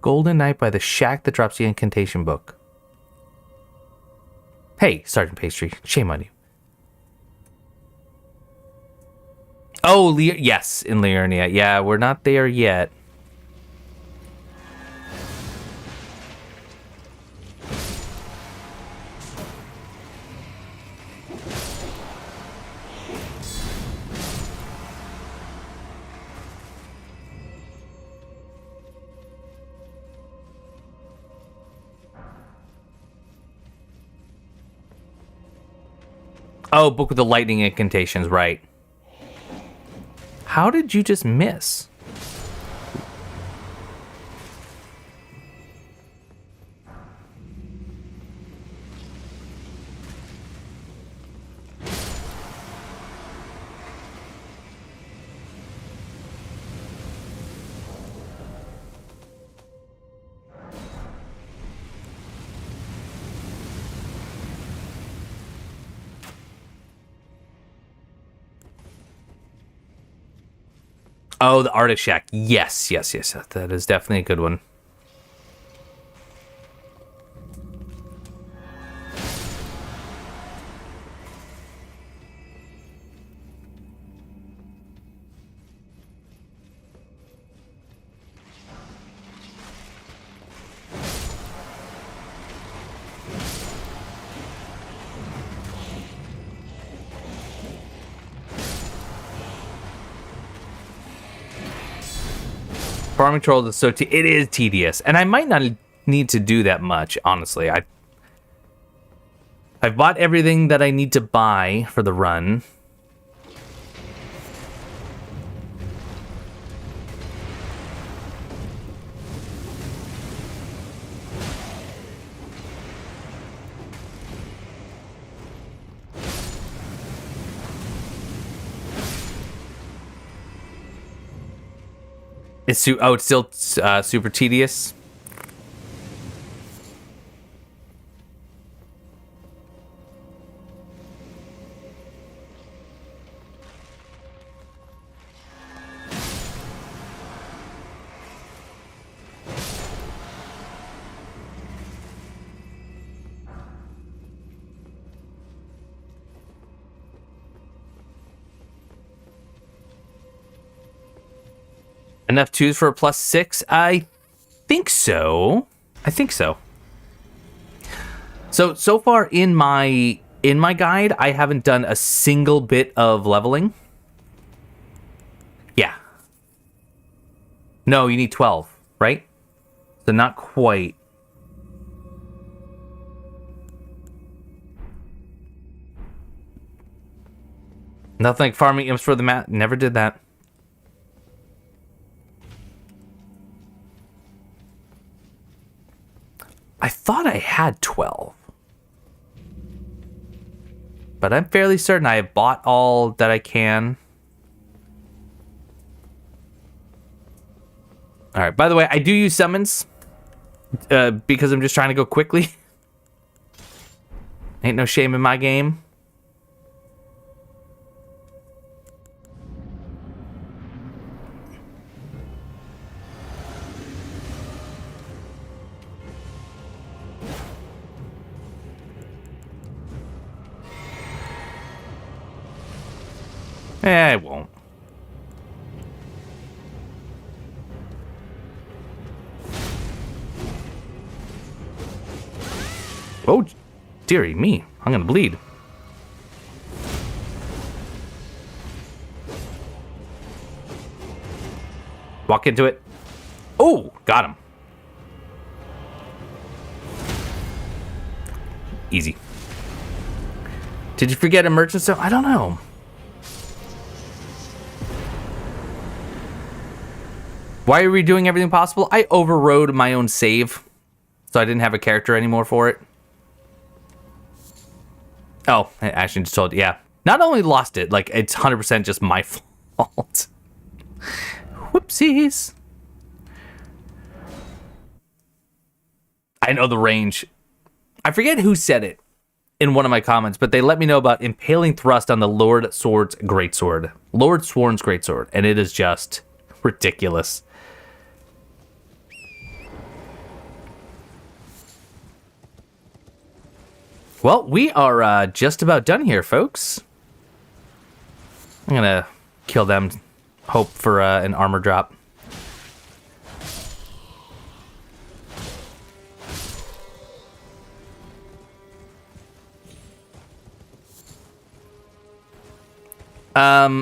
Golden Knight by the Shack that drops the incantation book. Hey, Sergeant Pastry, shame on you. Oh, yes, in Liurnia. Yeah, we're not there yet. Oh, book with the lightning incantations, right. How did you just miss? Oh, the Artist Shack. Yes. That is definitely a good one. Farming trolls is so it is tedious, and I might not need to do that much. Honestly, I've bought everything that I need to buy for the run. It's still super tedious. Enough 2s for a +6? I think so. So far in my guide, I haven't done a single bit of leveling. Yeah. No, you need 12, right? So not quite. Nothing like farming imps for the mat. Never did that. I thought I had 12. But I'm fairly certain I have bought all that I can. Alright, by the way, I do use summons. Because I'm just trying to go quickly. Ain't no shame in my game. I won't. Oh, dearie me. I'm gonna bleed. Walk into it. Oh, got him. Easy. Did you forget a merchant stone? I don't know. Why are we doing everything possible? I overrode my own save, so I didn't have a character anymore for it. Oh, I actually just told you. Yeah. Not only lost it, like, it's 100% just my fault. Whoopsies. I know the range. I forget who said it in one of my comments, but they let me know about impaling thrust on the Lord Sword's Greatsword. Lord Sworn's Greatsword, and it is just ridiculous. Well, we are just about done here, folks. I'm gonna kill them, hope for an armor drop.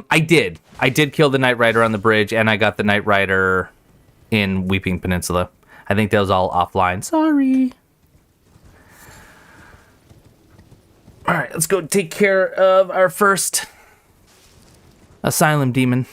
I did. I did kill the Knight Rider on the bridge, and I got the Knight Rider in Weeping Peninsula. I think that was all offline. Sorry. All right, let's go take care of our first Asylum Demon.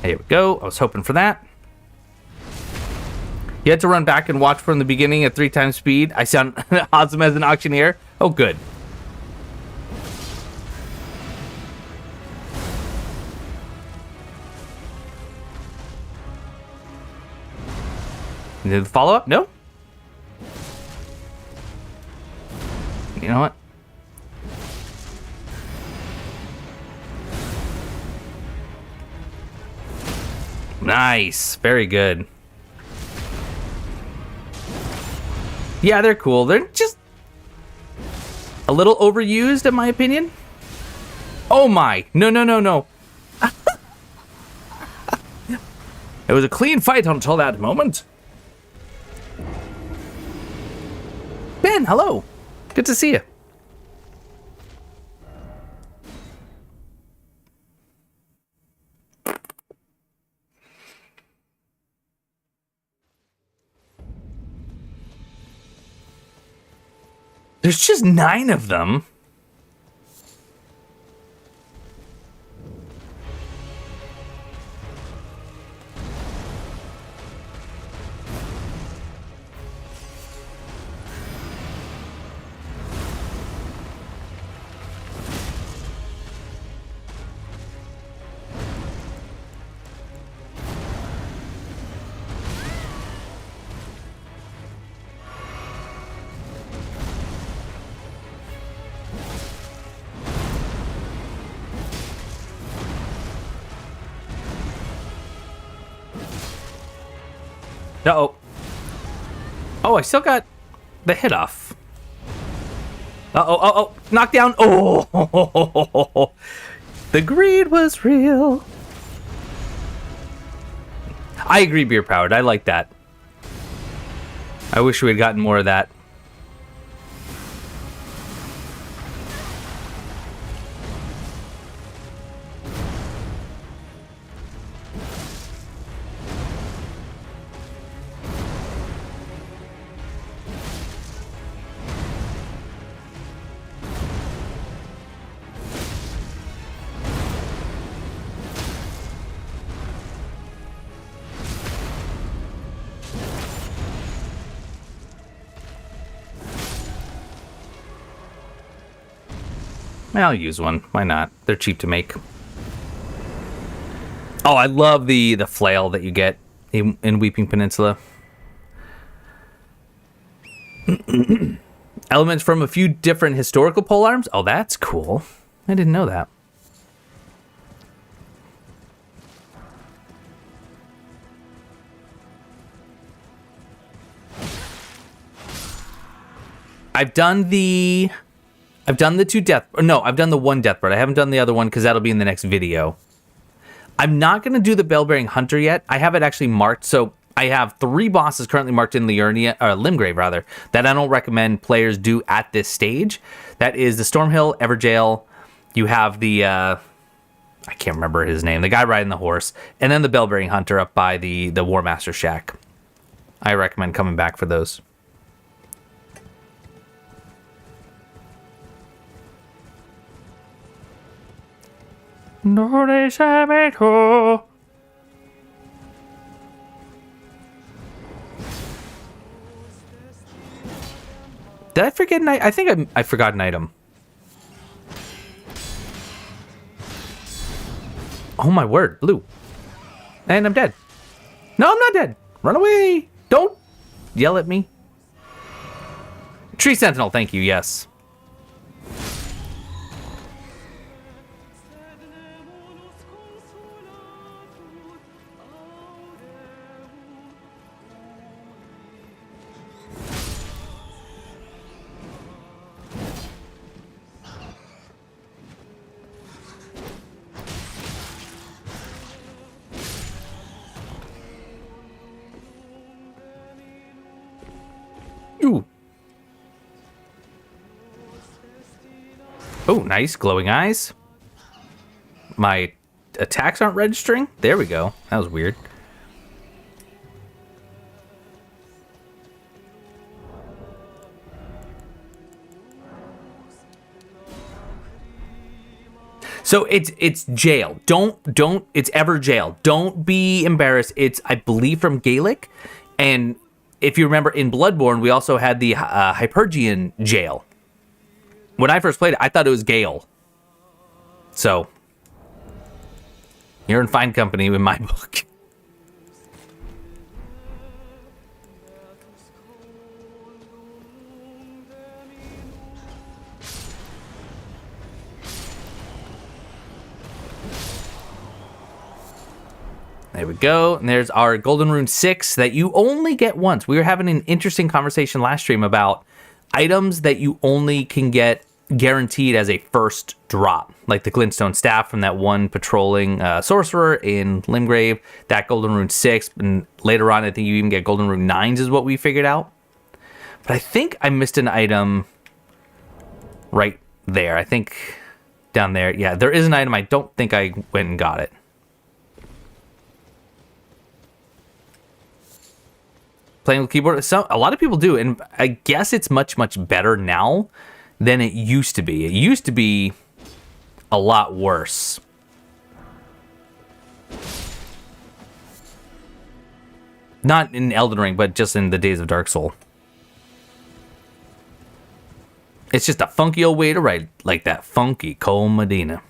There we go. I was hoping for that. You had to run back and watch from the beginning at 3 times speed. I sound awesome as an auctioneer. Oh, good. Did the follow-up? No? You know what? Nice. Very good. Yeah, they're cool. They're just a little overused, in my opinion. Oh my. No, no, no, no. It was a clean fight until that moment. Ben, hello. Good to see you. There's just 9 of them. Uh-oh. Oh, I still got the hit off. Uh-oh, uh-oh. Knockdown. Oh, the greed was real. I agree, beer powered. I like that. I wish we had gotten more of that. I'll use one. Why not? They're cheap to make. Oh, I love the flail that you get in Weeping Peninsula. Elements from a few different historical polearms. Oh, that's cool. I didn't know that. I've done the 2 death... No, I've done the 1 death bird. I haven't done the other one because that'll be in the next video. I'm not going to do the bell-bearing hunter yet. I have it actually marked. So I have 3 bosses currently marked in Limgrave, rather, that I don't recommend players do at this stage. That is the Stormhill, Everjail. You have the... I can't remember his name. The guy riding the horse. And then the bell-bearing hunter up by the War Master Shack. I recommend coming back for those. No le sabe todo. Did I forget an item? I think I forgot an item. Oh my word, blue. And I'm dead. No, I'm not dead. Run away. Don't yell at me. Tree Sentinel, thank you, yes. Ooh. Oh, nice. Glowing eyes. My attacks aren't registering. There we go. That was weird. So it's jail. Don't it's ever jail. Don't be embarrassed. It's, I believe, from Gaelic. And if you remember, in Bloodborne, we also had the Hypergean jail. When I first played it, I thought it was Gale. So, you're in fine company in my book. There we go. And there's our Golden Rune 6 that you only get once. We were having an interesting conversation last stream about items that you only can get guaranteed as a first drop. Like the Glintstone Staff from that one patrolling sorcerer in Limgrave. That Golden Rune 6. And later on, I think you even get Golden Rune 9s is what we figured out. But I think I missed an item right there. I think down there. Yeah, there is an item. I don't think I went and got it. Playing with keyboard, a lot of people do, and I guess it's much better now than it used to be. It used to be a lot worse. Not in Elden Ring, but just in the days of Dark Soul. It's just a funky old way to write, like that funky Cole Medina.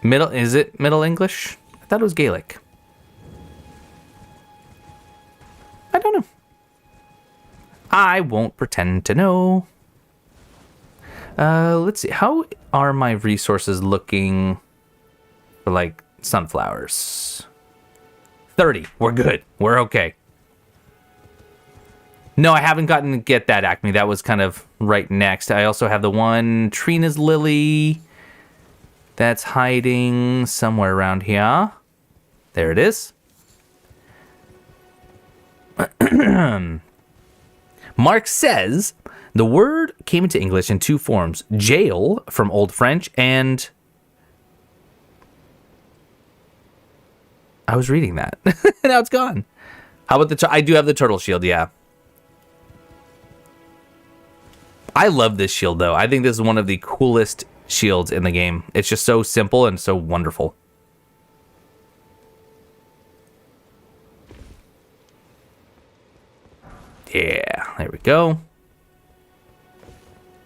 Is it Middle English? I thought it was Gaelic. I don't know. I won't pretend to know. Let's see. How are my resources looking for, like, sunflowers? 30. We're good. We're okay. No, I haven't gotten to get that Acme. That was kind of right next. I also have the one Trina's Lily. That's hiding somewhere around here. There it is. Mark says, the word came into English in 2 forms. Jail, from Old French, and... I was reading that. Now it's gone. How about I do have the turtle shield, yeah. I love this shield, though. I think this is one of the coolest shields in the game. It's just so simple and so wonderful. Yeah, there we go.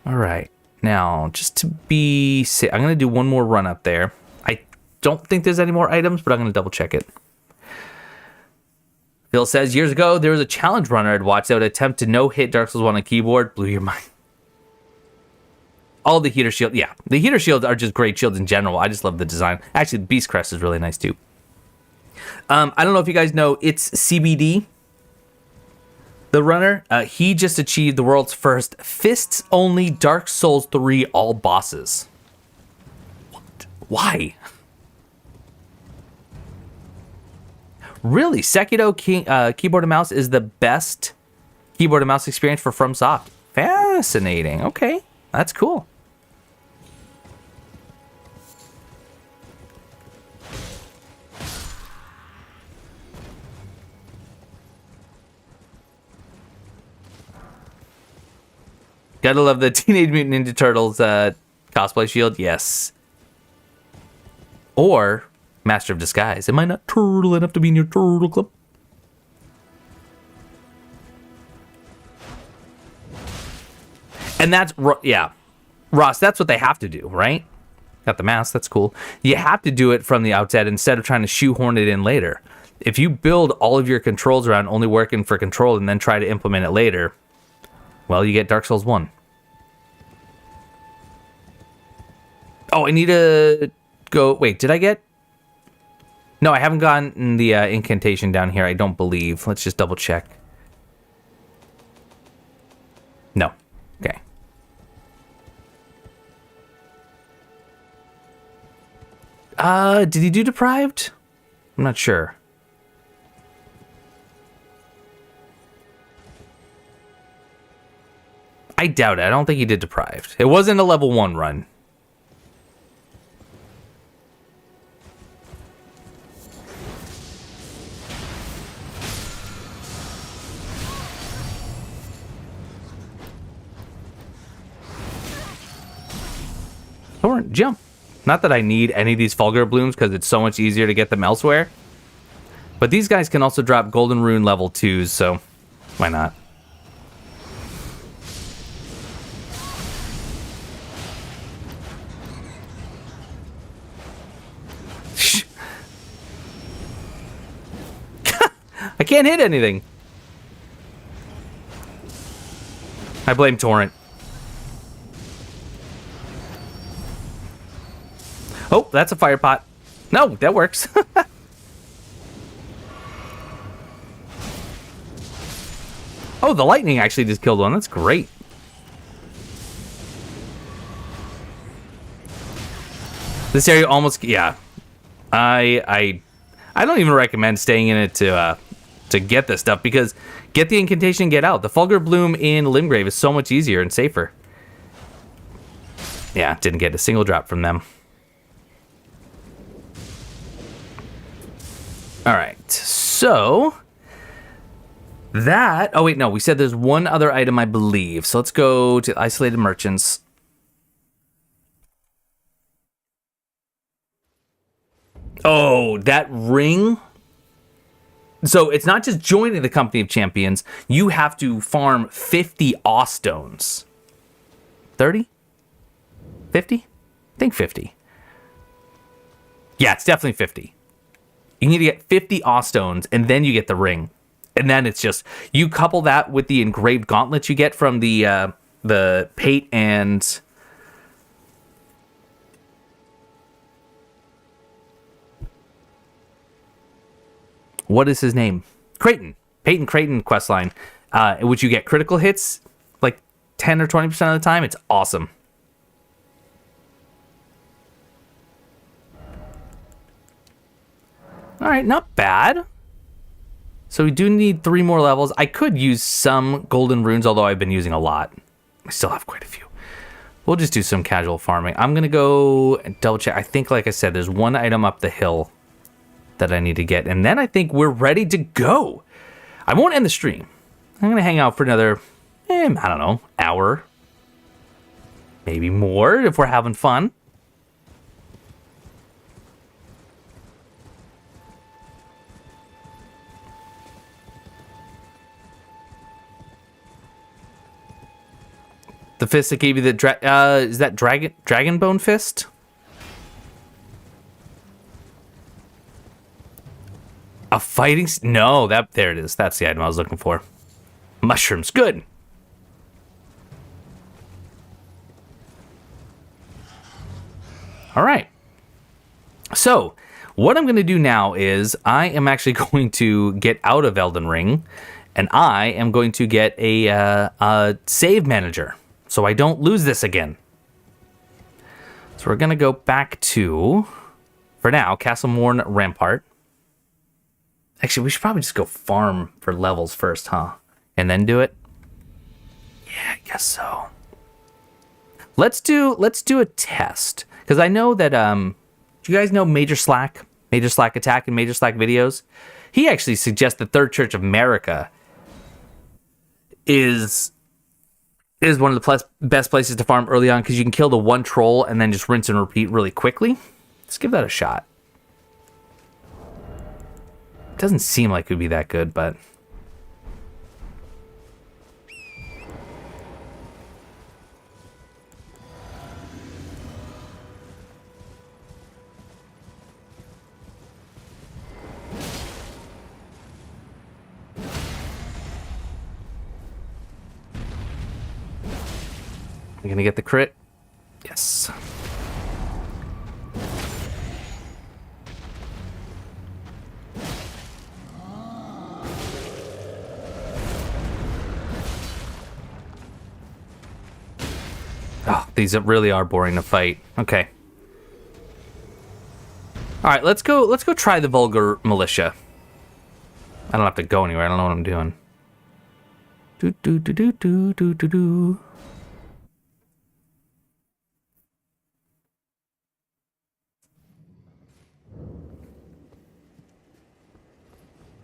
All right. Now, just to be safe, I'm going to do one more run up there. I don't think there's any more items, but I'm going to double check it. Phil says, years ago, there was a challenge runner I'd watched that would attempt to no-hit Dark Souls 1 on keyboard. Blew your mind. All the heater shield. Yeah, the heater shields are just great shields in general. I just love the design. Actually, the Beast Crest is really nice, too. I don't know if you guys know, it's CBD, the runner. He just achieved the world's first fists-only Dark Souls 3 all bosses. What? Why? Really? Sekiro keyboard and mouse is the best keyboard and mouse experience for FromSoft. Fascinating. Okay, that's cool. Gotta love the Teenage Mutant Ninja Turtles cosplay shield. Yes. Or Master of Disguise. Am I not turtle enough to be in your turtle club? And that's, yeah. Ross, that's what they have to do, right? Got the mask, that's cool. You have to do it from the outset instead of trying to shoehorn it in later. If you build all of your controls around only working for control and then try to implement it later, well, you get Dark Souls 1. Oh, I need to go... Wait, did I get... No, I haven't gotten the incantation down here, I don't believe. Let's just double check. No. Okay. Did he do Deprived? I'm not sure. I doubt it. I don't think he did Deprived. It wasn't a level 1 run. Torrent, jump. Not that I need any of these Fulgur Blooms because it's so much easier to get them elsewhere. But these guys can also drop Golden Rune level 2s, so why not? I can't hit anything. I blame Torrent. Oh, that's a fire pot. No, that works. Oh, the lightning actually just killed one. That's great. This area almost, yeah. I don't even recommend staying in it to get this stuff because get the incantation and get out. The Fulgur Bloom in Limgrave is so much easier and safer. Yeah, didn't get a single drop from them. All right, so that... Oh, wait, no, we said there's one other item, I believe. So let's go to Isolated Merchants. Oh, that ring. So it's not just joining the Company of Champions. You have to farm 50 Awe Stones. 30? 50? I think 50. Yeah, it's definitely 50. You need to get 50 Awe Stones, and then you get the ring. And then it's just... You couple that with the engraved gauntlets you get from the Pate and... What is his name? Creighton. Peyton Creighton questline, in which you get critical hits like 10 or 20% of the time. It's awesome. All right, not bad. So we do need 3 more levels. I could use some golden runes, although I've been using a lot. I still have quite a few. We'll just do some casual farming. I'm going to go and double check. I think, like I said, there's one item up the hill that I need to get. And then I think we're ready to go. I won't end the stream. I'm going to hang out for another, I don't know, hour. Maybe more if we're having fun. The fist that gave you the is that dragon bone fist? A A fighting... No, there it is. That's the item I was looking for. Mushrooms. Good. All right. So, what I'm going to do now is I am actually going to get out of Elden Ring, and I am going to get a save manager so I don't lose this again. So we're going to go back to, for now, Castlemorn Rampart. Actually, we should probably just go farm for levels first, huh? And then do it? Yeah, I guess so. Let's do a test. Because I know that, do you guys know Major Slack? Major Slack Attack and Major Slack Videos? He actually suggests the Third Church of America is one of the best places to farm early on because you can kill the one troll and then just rinse and repeat really quickly. Let's give that a shot. It doesn't seem like it would be that good, but... I'm gonna get the crit. Yes. Oh, these really are boring to fight. Okay. All right, let's go try the Vulgar Militia. I don't have to go anywhere. I don't know what I'm doing. Do do do do do do do do.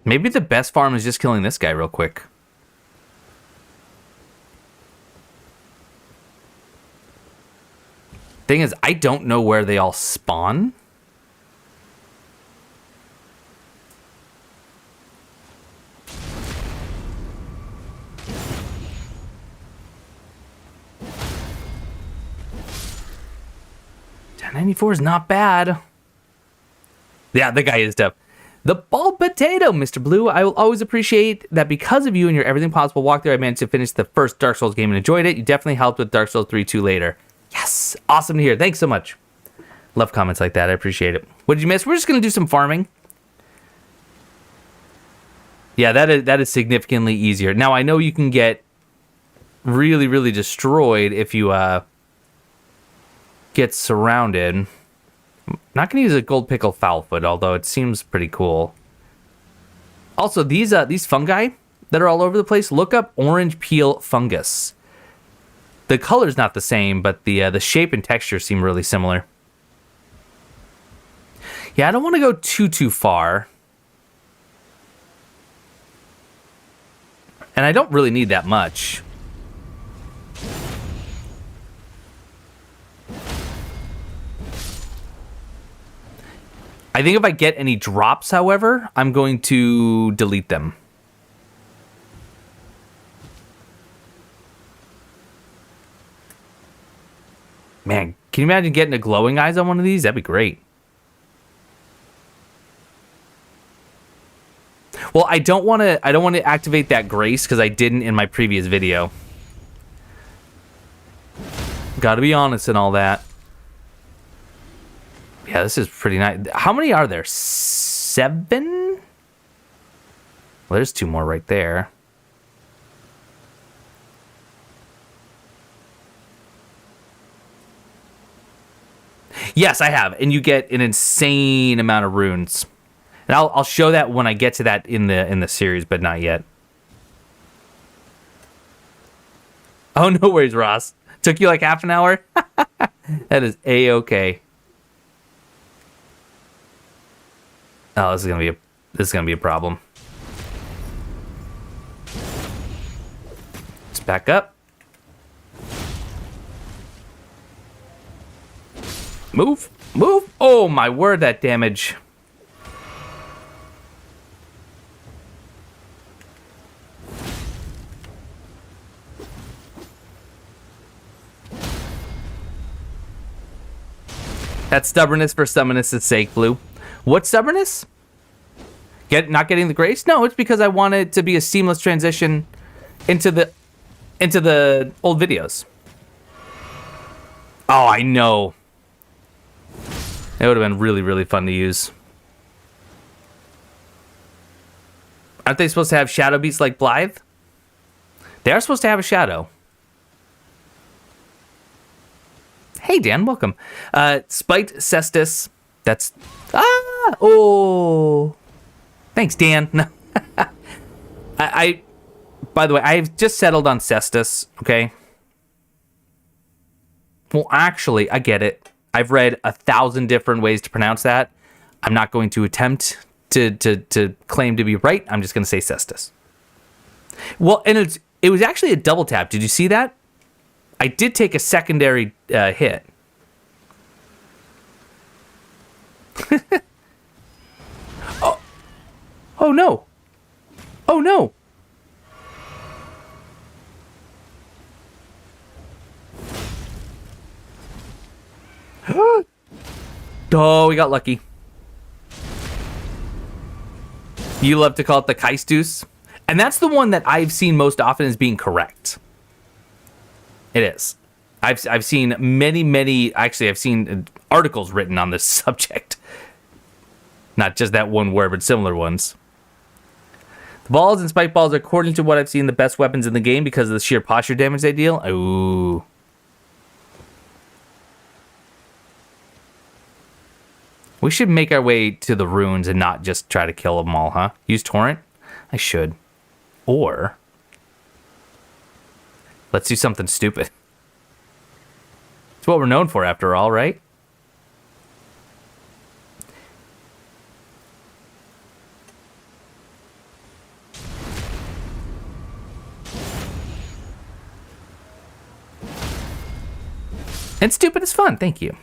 Maybe the best farm is just killing this guy real quick. Thing is, I don't know where they all spawn. $10.94 is not bad. Yeah, the guy is tough. The bald potato, Mr. Blue. I will always appreciate that because of you and your Everything Possible walkthrough, I managed to finish the first Dark Souls game and enjoyed it. You definitely helped with Dark Souls 3 2 later. Yes, awesome to hear. Thanks so much. Love comments like that. I appreciate it. What did you miss? We're just going to do some farming. Yeah, that is significantly easier. Now, I know you can get really, really destroyed if you get surrounded. Not going to use a gold pickle foulfoot, although it seems pretty cool. Also, these fungi that are all over the place, look up orange peel fungus. The color's not the same, but the shape and texture seem really similar. Yeah, I don't want to go too far. And I don't really need that much. I think if I get any drops, however, I'm going to delete them. Man, can you imagine getting a glowing eyes on one of these? That'd be great. Well, I don't want to activate that grace because I didn't in my previous video. Gotta be honest and all that. Yeah, this is pretty nice. How many are there? 7? Well, there's 2 more right there. Yes, I have. And you get an insane amount of runes. And I'll show that when I get to that in the series, but not yet. Oh, no worries, Ross. Took you like half an hour? That is A-okay. Oh, this is gonna be a problem. Let's back up. Move, move. Oh my word, that damage. That's stubbornness for stubbornness' sake, Blue. What stubbornness? not getting the grace? No, it's because I want it to be a seamless transition into the old videos. Oh, I know. It would have been really, really fun to use. Aren't they supposed to have shadow beats like Blythe? They are supposed to have a shadow. Hey, Dan, welcome. Spite Cestus. That's... Oh! Thanks, Dan. I by the way, I've just settled on Cestus, okay? Well, actually, I get it. I've read 1,000 different ways to pronounce that. I'm not going to attempt to claim to be right. I'm just going to say Cestus. Well, and it was actually a double tap. Did you see that? I did take a secondary hit. Oh no. Oh no. Oh, we got lucky. You love to call it the Keistus. And that's the one that I've seen most often as being correct. It is. I've seen many, actually I've seen articles written on this subject. Not just that one word, but similar ones. The balls and spike balls are, according to what I've seen, the best weapons in the game because of the sheer posture damage they deal. Ooh. We should make our way to the ruins and not just try to kill them all, huh? Use torrent? I should. Or... let's do something stupid. It's what we're known for, after all, right? And stupid is fun, thank you.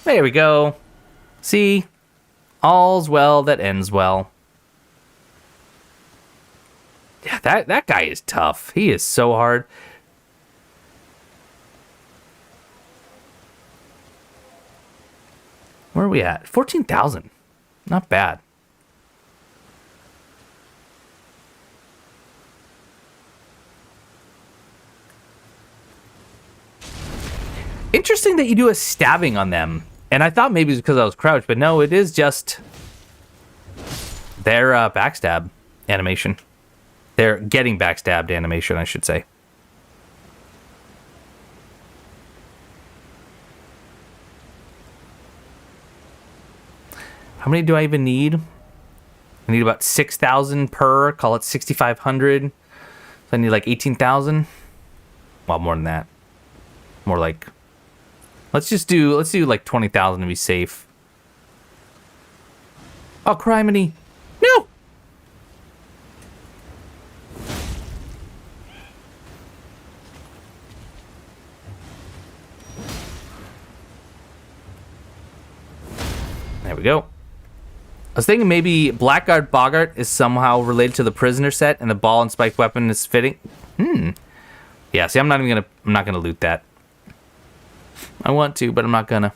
There we go. See? All's well that ends well. Yeah, that guy is tough. He is so hard. Where are we at? 14,000. Not bad. Interesting that you do a stabbing on them. And I thought maybe it was because I was crouched, but no, it is just their backstab animation. They're getting backstabbed animation, I should say. How many do I even need? I need about 6,000 per. Call it 6,500. So I need like 18,000. Well, more than that. More like... let's do like 20,000 to be safe. Oh, criminy. No! There we go. I was thinking maybe Blackguard Boggart is somehow related to the prisoner set and the ball and spike weapon is fitting. Yeah, see, I'm not gonna loot that. I want to, but I'm not gonna.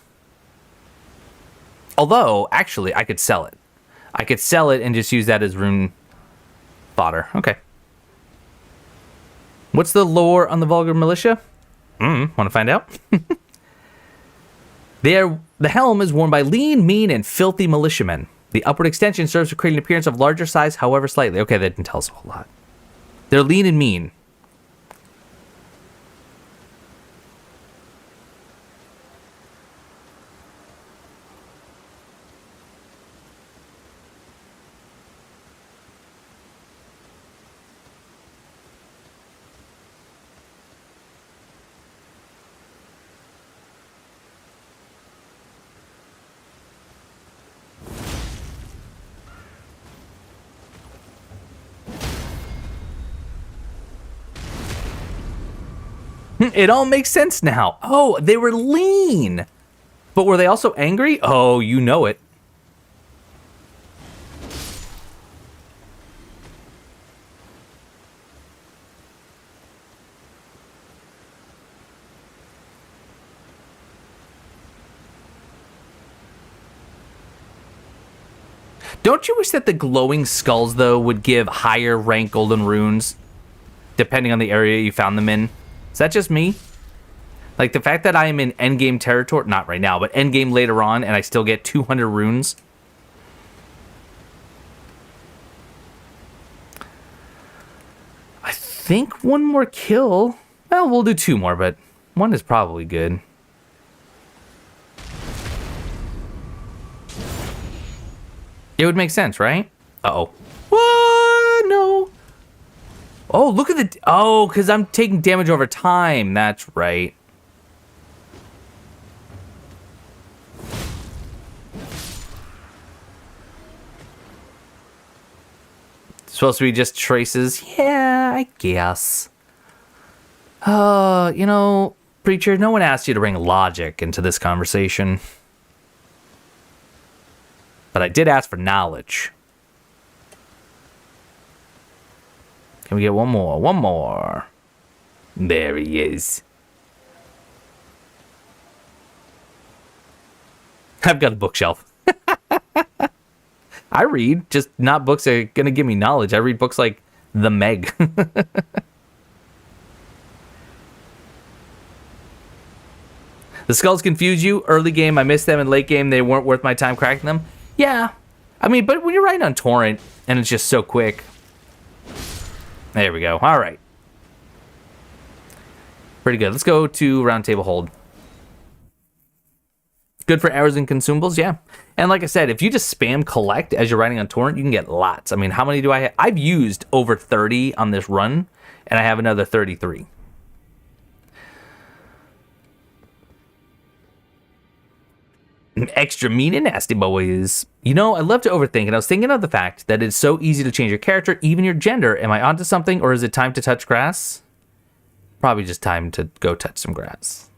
Although, actually, I could sell it. I could sell it and just use that as rune fodder. Okay. What's the lore on the Vulgar Militia? Want to find out? The helm is worn by lean, mean, and filthy militiamen. The upward extension serves to create an appearance of larger size, however slightly. Okay, that didn't tell us a whole lot. They're lean and mean. It all makes sense now. Oh, they were lean. But were they also angry? Oh, you know it. Don't you wish that the glowing skulls, though, would give higher rank golden runes depending on the area you found them in? Is that just me? Like, the fact that I am in endgame territory, not right now, but endgame later on, and I still get 200 runes. I think one more kill. Well, we'll do 2 more, but 1 is probably good. It would make sense, right? Uh-oh. What? No. Oh, look at the... Oh, because I'm taking damage over time. That's right. It's supposed to be just traces. Yeah, I guess. You know, Preacher, no one asked you to bring logic into this conversation. But I did ask for knowledge. Can we get one more? One more. There he is. I've got a bookshelf. I read, just not books that are going to give me knowledge. I read books like The Meg. The skulls confuse you. Early game, I missed them. In late game, they weren't worth my time cracking them. Yeah. I mean, but when you're writing on torrent, and it's just so quick. There we go. All right. Pretty good. Let's go to round table hold. Good for arrows and consumables, yeah. And like I said, if you just spam collect as you're writing on torrent, you can get lots. I mean, how many do I have? I've used over 30 on this run, and I have another 33. Extra mean and nasty boys. You know, I love to overthink, and I was thinking of the fact that it's so easy to change your character, even your gender. Am I onto something, or is it time to touch grass? Probably just time to go touch some grass.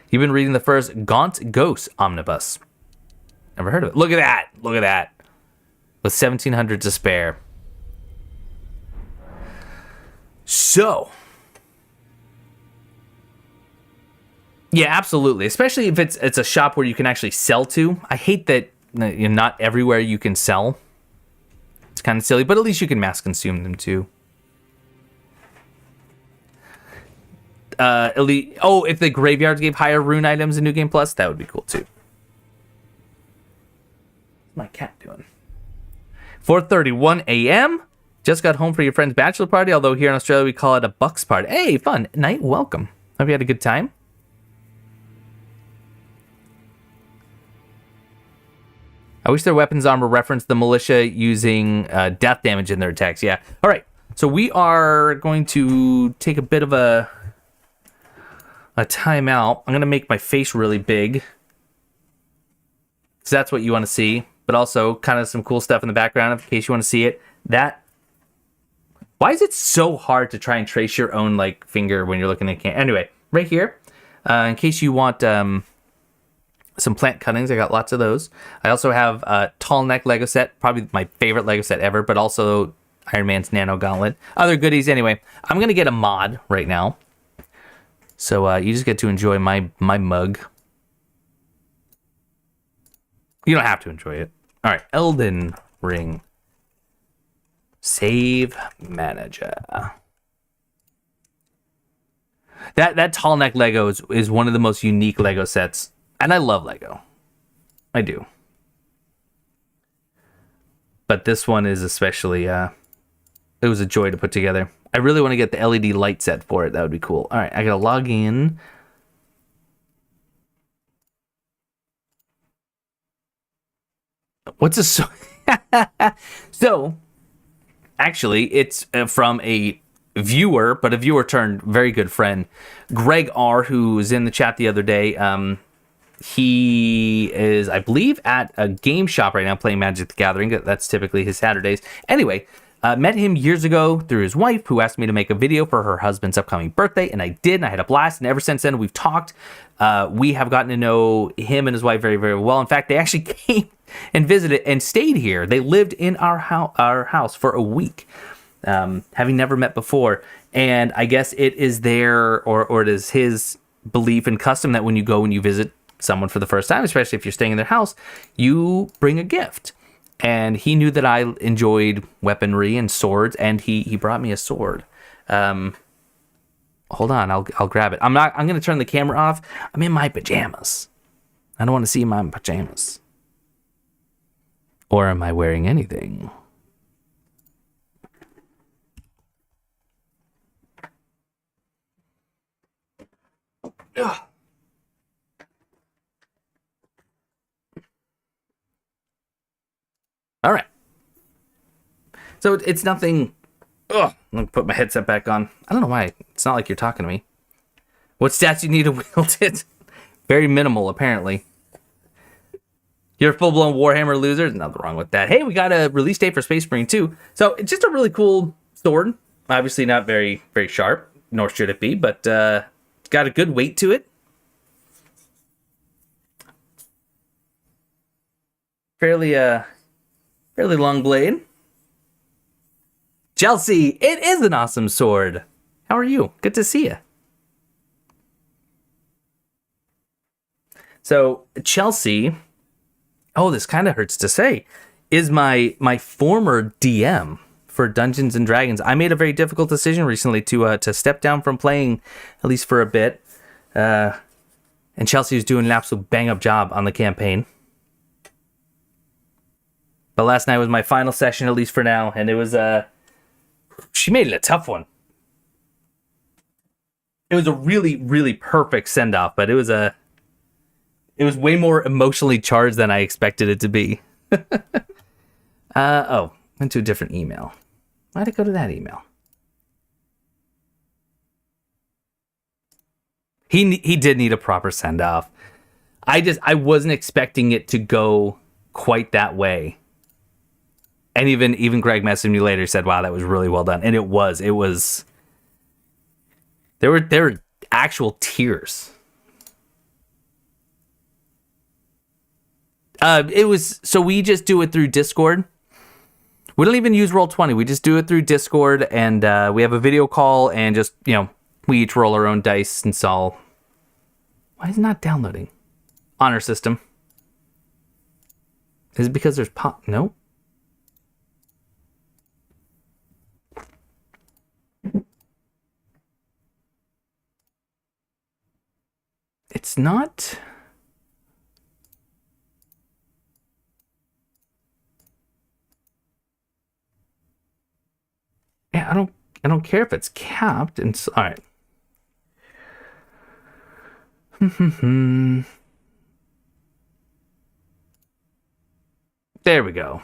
You've been reading the first Gaunt Ghost omnibus. Never heard of it. Look at that. Look at that. With 1,700 to spare. So. Yeah, absolutely. Especially if it's a shop where you can actually sell to. I hate that not everywhere you can sell. It's kind of silly, but at least you can mass consume them too. Elite. Oh, if the graveyards gave higher rune items in New Game Plus, that would be cool too. What's my cat doing? 4:31 a.m. Just got home for your friend's bachelor party, although here in Australia we call it a bucks party. Hey, fun night. Welcome. Hope you had a good time. I wish their weapons armor referenced the militia using death damage in their attacks. Yeah. All right. So we are going to take a bit of a timeout. I'm going to make my face really big, because that's what you want to see. But also kind of some cool stuff in the background in case you want to see it. Why is it so hard to try and trace your own like finger when you're looking at Anyway, right here, in case you want some plant cuttings. I got lots of those. I also have a tall neck Lego set, probably my favorite Lego set ever, but also Iron Man's Nano Gauntlet. Other goodies. Anyway, I'm going to get a mod right now. So you just get to enjoy my mug. You don't have to enjoy it. All right, Elden Ring. Save manager. That tall neck Lego is one of the most unique Lego sets. And I love Lego. I do. But this one is especially, it was a joy to put together. I really want to get the LED light set for it. That would be cool. All right, I got to log in. What's a... So, actually, it's from a viewer, but a viewer turned very good friend. Greg R., who was in the chat the other day, he is, I believe, at a game shop right now playing Magic the Gathering. That's typically his Saturdays. Anyway, met him years ago through his wife, who asked me to make a video for her husband's upcoming birthday, and I did, and I had a blast, and ever since then, we've talked. We have gotten to know him and his wife very, very well. In fact, they actually came and visited and stayed here. They lived in our house for a week, having never met before. And I guess it is their, or it is his belief and custom that when you go and you visit someone for the first time, especially if you're staying in their house, you bring a gift. And he knew that I enjoyed weaponry and swords, and he brought me a sword. Hold on, I'll grab it. I'm going to turn the camera off. I'm in my pajamas. I don't want to see my pajamas. Or am I wearing anything? Ugh. All right. So it's nothing. Ugh. I'm going to put my headset back on. I don't know why. It's not like you're talking to me. What stats you need to wield it? Very minimal, apparently. You're a full-blown Warhammer loser. There's nothing wrong with that. Hey, we got a release date for Space Marine 2. So it's just a really cool sword. Obviously not very, very sharp, nor should it be, but it's got a good weight to it. Fairly long blade. Chelsea, it is an awesome sword. How are you? Good to see you. So Chelsea, oh, this kind of hurts to say, is my former DM for Dungeons and Dragons. I made a very difficult decision recently to step down from playing, at least for a bit. And Chelsea was doing an absolute bang up job on the campaign. But last night was my final session, at least for now, and it was she made it a tough one. It was a really, really perfect send off, but it was way more emotionally charged than I expected it to be. Went to a different email. Why'd it go to that email? He did need a proper send off. I wasn't expecting it to go quite that way. And even Greg messaged me later, said, "Wow, that was really well done." And it was. There were actual tears. It was, so we just do it through Discord. We don't even use Roll20. We just do it through Discord, and we have a video call, and just, we each roll our own dice and solve. Why is it not downloading? Honor system. Is it because there's no? It's not. Yeah, I don't care if it's capped. And all right. There we go.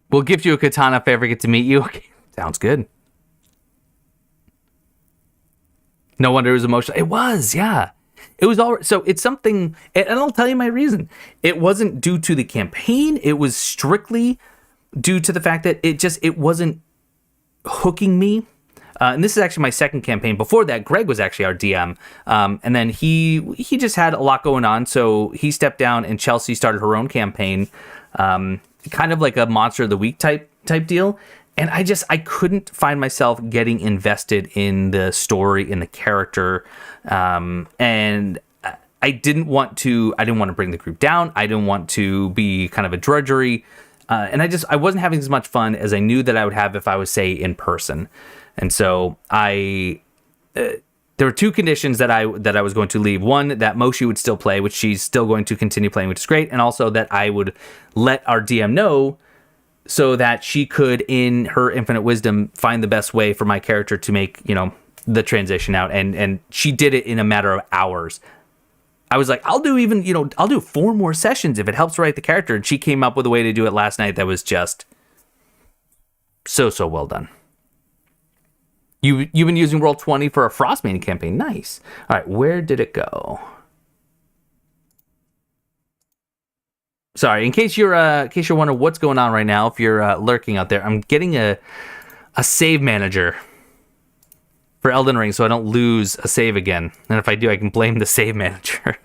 We'll gift you a katana if I ever get to meet you. Okay, sounds good. No wonder it was emotional. It was, yeah. It was all so. It's something, and I'll tell you my reason. It wasn't due to the campaign. It was strictly due to the fact that it wasn't hooking me. And this is actually my second campaign. Before that, Greg was actually our DM, and then he just had a lot going on, so he stepped down, and Chelsea started her own campaign, kind of like a Monster of the Week type deal. And I couldn't find myself getting invested in the story, in the character, and I didn't want to bring the group down. I didn't want to be kind of a drudgery, and I wasn't having as much fun as I knew that I would have if I was, say, in person. And so there were two conditions that I was going to leave. One, that Moshi would still play, which she's still going to continue playing, which is great, and also that I would let our DM know, so that she could, in her infinite wisdom, find the best way for my character to make, the transition out. And she did it in a matter of hours. I was like, I'll do 4 more sessions if it helps write the character. And she came up with a way to do it last night that was just so well done. You've been using Roll20 for a Frostmane campaign. Nice. All right, where did it go? Sorry, in case you're wondering what's going on right now, if you're lurking out there, I'm getting a save manager for Elden Ring so I don't lose a save again. And if I do, I can blame the save manager.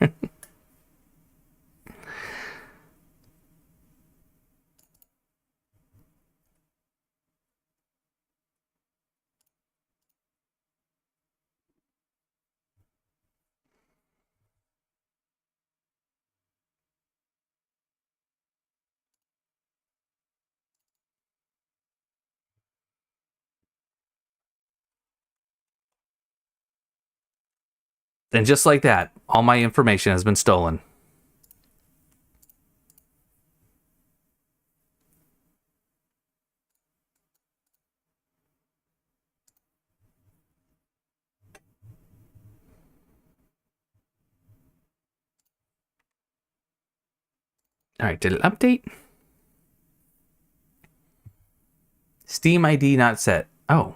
And just like that, all my information has been stolen. All right, did it update? Steam ID not set. Oh.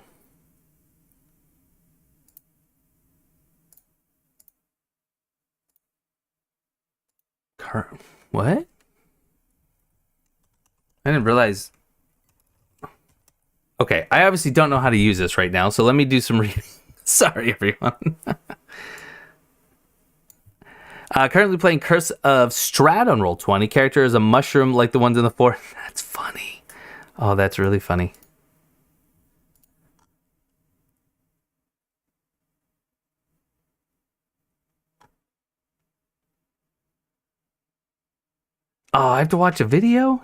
What? I didn't realize. Okay, I obviously don't know how to use this right now, so let me do some reading. Sorry, everyone. Currently playing Curse of Strahd on Roll20. Character is a mushroom like the ones in the fort. That's funny. Oh, that's really funny. Oh, I have to watch a video?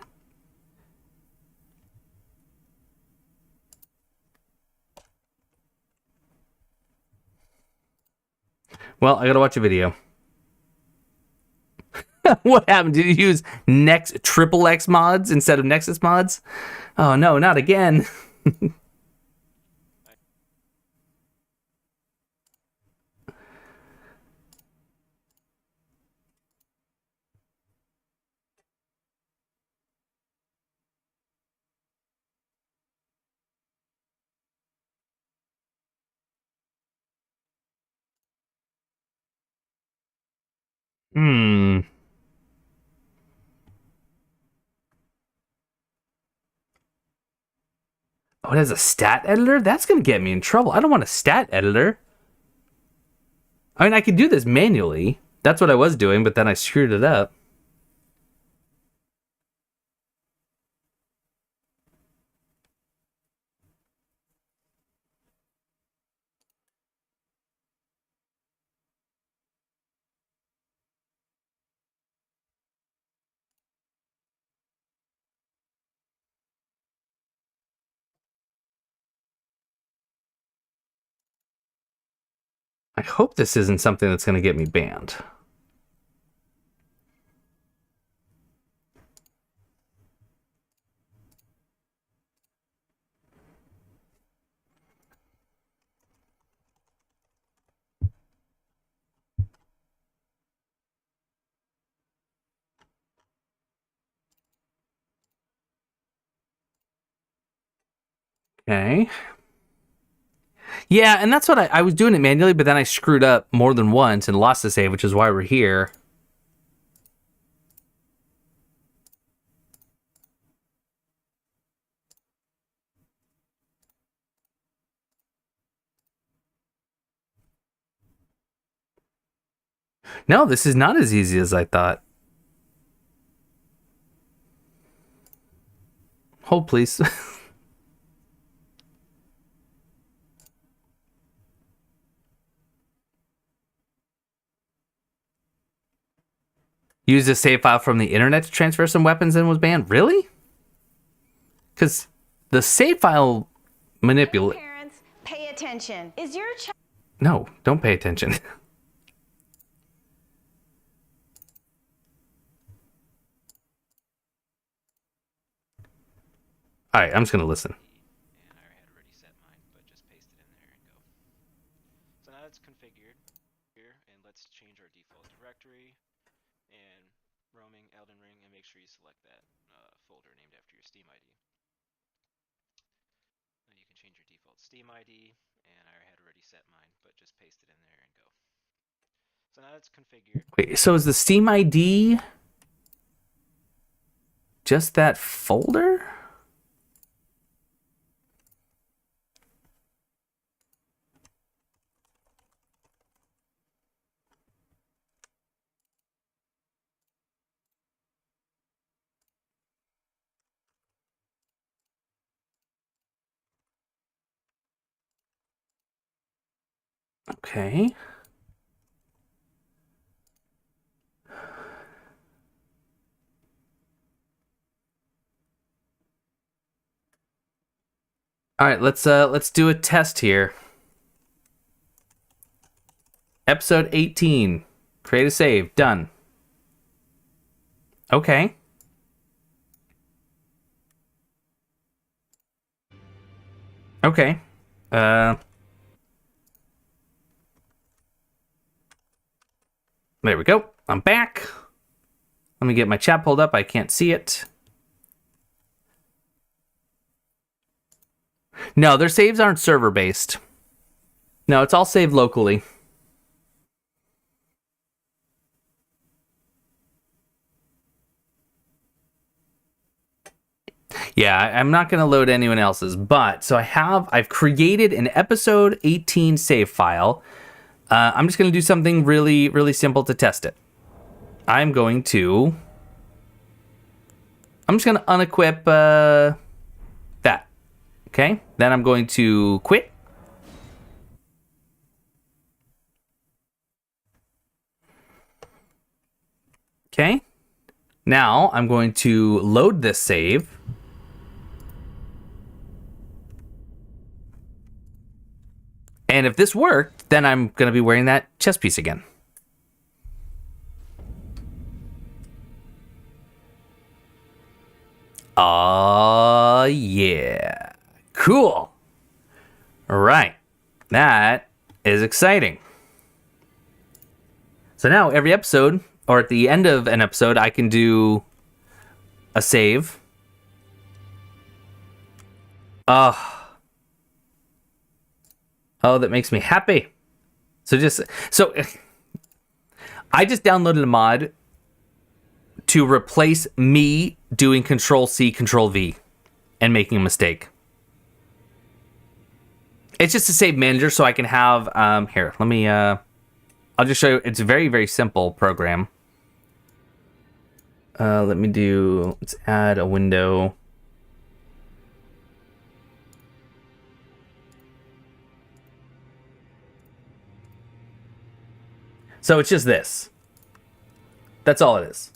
Well, I gotta watch a video. What happened? Did you use triple X mods instead of Nexus mods? Oh no, not again. Hmm. Oh, it has a stat editor? That's gonna get me in trouble. I don't want a stat editor. I mean, I could do this manually. That's what I was doing, but then I screwed it up. I hope this isn't something that's going to get me banned. Okay. Yeah, and that's what I was doing it manually, but then I screwed up more than once and lost the save, which is why we're here. No, this is not as easy as I thought. Hold, please. Use a save file from the internet to transfer some weapons and was banned. Really? Because the save file manipulate. Parents, pay attention. Is your child? No, don't pay attention. All right, I'm just gonna listen. And I had already set mine, but just paste it in there and go. So now it's configured here, and let's change our default directory and roaming Elden Ring, and make sure you select that folder named after your Steam ID. Now you can change your default Steam ID, and I had already set mine, but just paste it in there and go. So now it's configured. Wait, so is the Steam ID just that folder? Okay. All right, let's do a test here. Episode 18. Create a save. Done. Okay. Okay. There we go. I'm back. Let me get my chat pulled up. I can't see it. No, their saves aren't server-based. No, it's all saved locally. Yeah, I'm not going to load anyone else's, but so I've created an episode 18 save file. I'm just going to do something really, really simple to test it. I'm just going to unequip that. Okay, then I'm going to quit. Okay, now I'm going to load this save. And if this worked, then I'm going to be wearing that chest piece again. Yeah. Cool. All right. That is exciting. So now every episode, or at the end of an episode, I can do a save. Oh, that makes me happy. So I just downloaded a mod to replace me doing Control-C, Control-V and making a mistake. It's just a save manager so I can have, here, let me, I'll just show you. It's a very, very simple program. Let's add a window. So it's just this. That's all it is.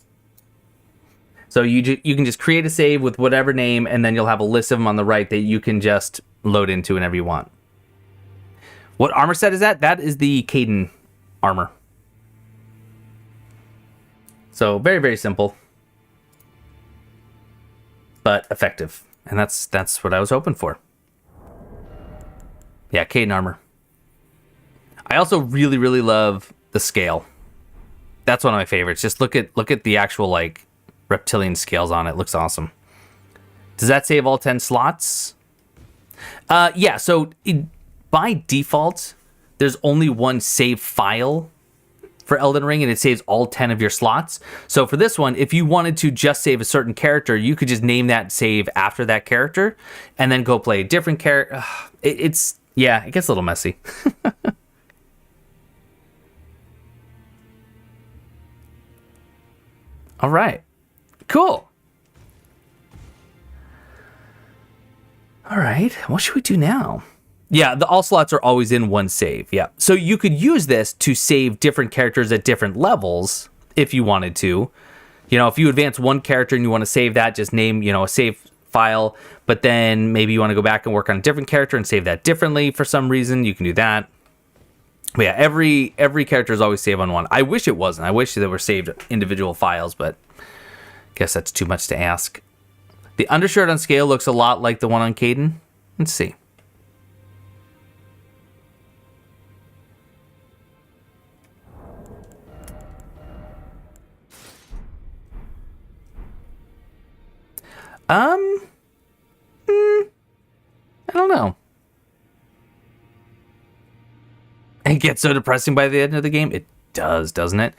So you can just create a save with whatever name, and then you'll have a list of them on the right that you can just load into whenever you want. What armor set is that? That is the Caden armor. So very, very simple, but effective, and that's what I was hoping for. Yeah, Caden armor. I also really, really love the scale. That's one of my favorites. Just look at the actual like reptilian scales on it. Looks awesome. Does that save all 10 slots? Yeah, so by default there's only one save file for Elden Ring, and it saves all 10 of your slots. So for this one, if you wanted to just save a certain character, you could just name that save after that character and then go play a different character. It gets a little messy. All right, cool. All right, what should we do now? Yeah, the all slots are always in one save. Yeah, so you could use this to save different characters at different levels if you wanted to. You know, if you advance one character and you want to save that, just name, a save file, but then maybe you want to go back and work on a different character and save that differently for some reason, you can do that. But yeah, every character is always saved on one. I wish it wasn't. I wish they were saved individual files, but I guess that's too much to ask. The undershirt on scale looks a lot like the one on Caden. Let's see. I don't know. It gets so depressing by the end of the game. It does, doesn't it?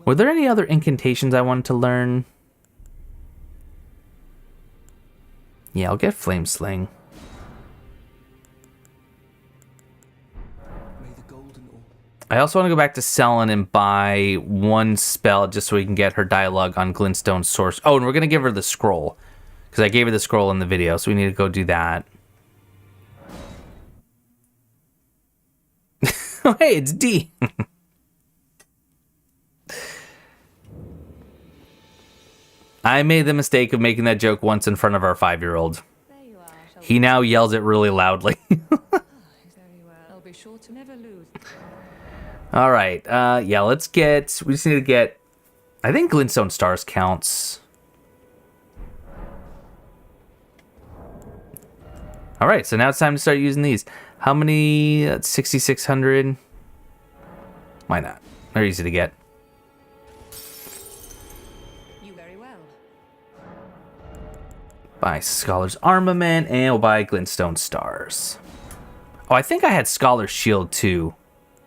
Were there any other incantations I wanted to learn? Yeah, I'll get Flame Sling. I also want to go back to Selene and buy one spell just so we can get her dialogue on Glintstone's source. Oh, and we're going to give her the scroll, because I gave her the scroll in the video, so we need to go do that. Oh, hey, it's D. I made the mistake of making that joke once in front of our 5-year-old. He now yells it really loudly. All right. Yeah, we just need to get, I think glintstone stars counts. All right, so now it's time to start using these. How many? That's 6,600. Why not? They're easy to get. You very well. Buy Scholar's Armament, and we'll buy glintstone stars. Oh, I think I had Scholar's Shield too.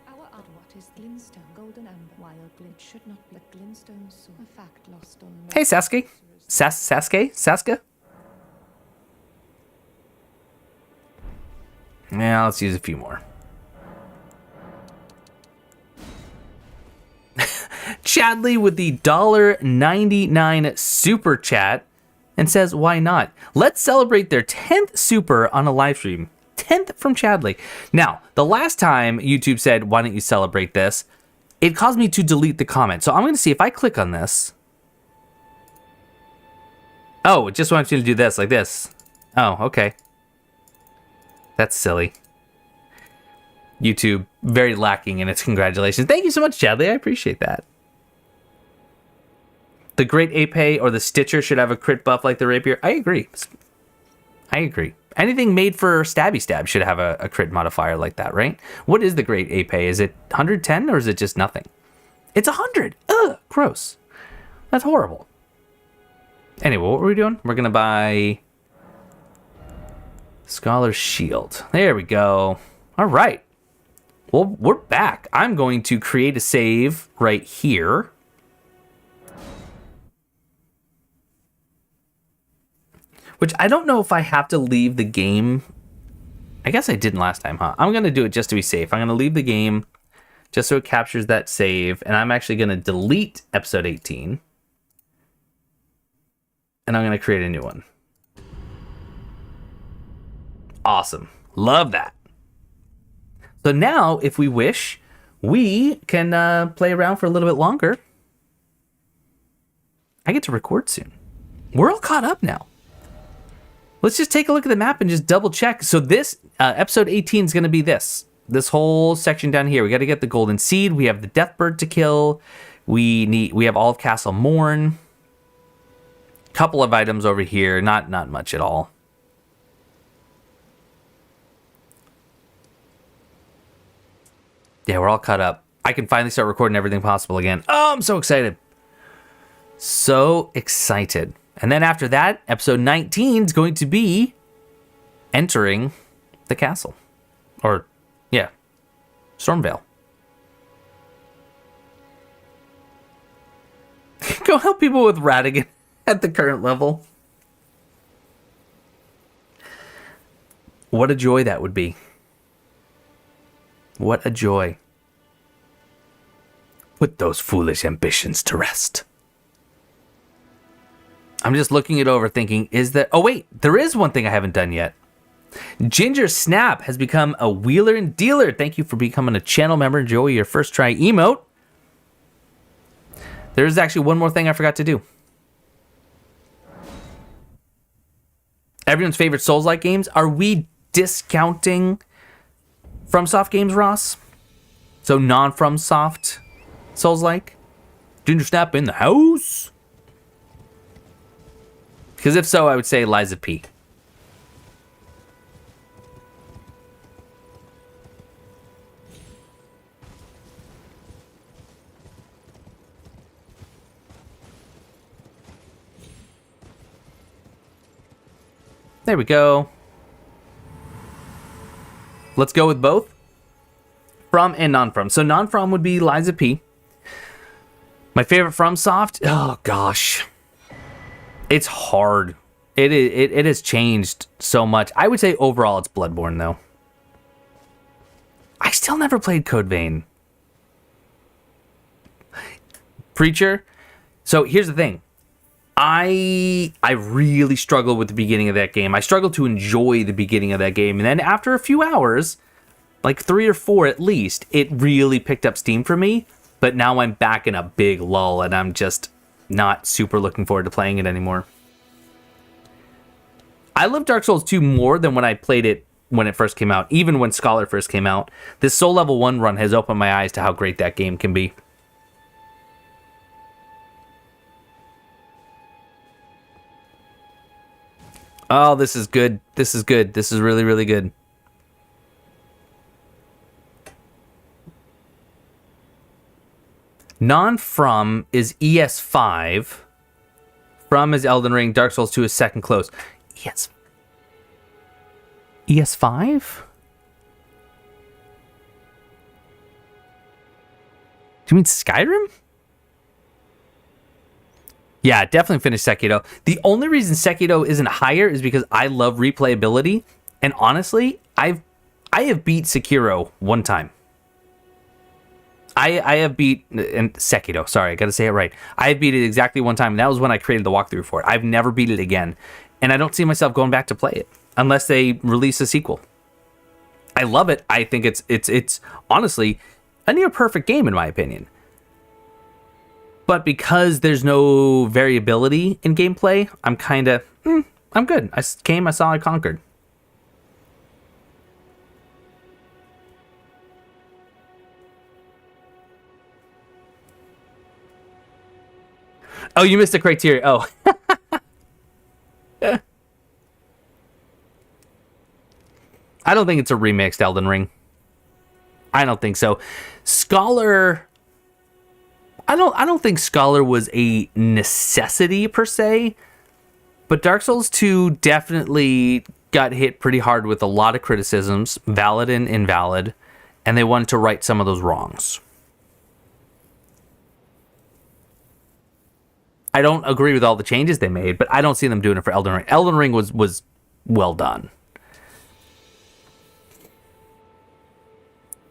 Our Adwat is glintstone, golden amber, while glint should not let glintstone so a fact lost on. Hey, Sasuke. Saska? Yeah, let's use a few more. Chadley with the $1.99 super chat and says, why not? Let's celebrate their 10th super on a live stream. 10th from Chadley. Now, the last time YouTube said, why don't you celebrate this? It caused me to delete the comment. So I'm going to see if I click on this. Oh, it just wants me to do this, like this. Oh, okay. That's silly. YouTube, very lacking in its congratulations. Thank you so much, Chadley. I appreciate that. The Great Ape or the Stitcher should have a crit buff like the Rapier. I agree. Anything made for Stabby Stab should have a crit modifier like that, right? What is the Great Ape? Is it 110 or is it just nothing? It's 100. Ugh, gross. That's horrible. Anyway, what were we doing? We're going to buy Scholar's Shield. There we go. All right. Well, we're back. I'm going to create a save right here. Which I don't know if I have to leave the game. I guess I didn't last time, huh? I'm going to do it just to be safe. I'm going to leave the game just so it captures that save. And I'm actually going to delete episode 18. And I'm going to create a new one. Awesome. Love that. So now, if we wish, we can play around for a little bit longer. I get to record soon. We're all caught up now. Let's just take a look at the map and just double check. So this episode 18 is going to be this whole section down here. We got to get the golden seed. We have the deathbird to kill. We have all of Castle Morn. Couple of items over here. Not much at all. Yeah, we're all caught up. I can finally start recording everything possible again. Oh, I'm so excited. So excited. And then after that, episode 19 is going to be entering the castle. Or, yeah, Stormvale. Go help people with Radigan at the current level. What a joy that would be. What a joy. Put those foolish ambitions to rest. I'm just looking it over thinking, is there... Oh, wait. There is one thing I haven't done yet. Ginger Snap has become a wheeler and dealer. Thank you for becoming a channel member. Enjoy your first try emote. There's actually one more thing I forgot to do. Everyone's favorite Souls-like games. Are we discounting FromSoft games, Ross? So non-FromSoft Souls-like? Ginger Snap in the house? Because if so, I would say Liza P. There we go. Let's go with both. From and non-from. So non-from would be Liza P. My favorite FromSoft? Oh, gosh. It's hard. It has changed so much. I would say overall it's Bloodborne, though. I still never played Code Vein. Preacher? So here's the thing. I really struggled with the beginning of that game. I struggled to enjoy the beginning of that game. And then after a few hours, like 3 or 4 at least, it really picked up steam for me. But now I'm back in a big lull and I'm just not super looking forward to playing it anymore. I love Dark Souls 2 more than when I played it when it first came out, even when Scholar first came out. This Soul Level 1 run has opened my eyes to how great that game can be. Oh, this is good. This is good. This is really, really good. Non-From is ES5. From is Elden Ring. Dark Souls 2 is second close. ES5? Do you mean Skyrim? Yeah, definitely finished Sekiro. The only reason Sekiro isn't higher is because I love replayability. And honestly, I have beat Sekiro one time. I have beat and Sekiro. Sorry, I got to say it right. I have beat it exactly one time, and that was when I created the walkthrough for it. I've never beat it again, and I don't see myself going back to play it unless they release a sequel. I love it. I think it's honestly a near perfect game in my opinion. But because there's no variability in gameplay, I'm kind of I'm good. I came, I saw, I conquered. Oh, you missed the criteria. Oh. I don't think it's a remixed Elden Ring. I don't think so. Scholar, I don't think Scholar was a necessity per se, but Dark Souls 2 definitely got hit pretty hard with a lot of criticisms, valid and invalid, and they wanted to right some of those wrongs. I don't agree with all the changes they made, but I don't see them doing it for Elden Ring. Elden Ring was well done.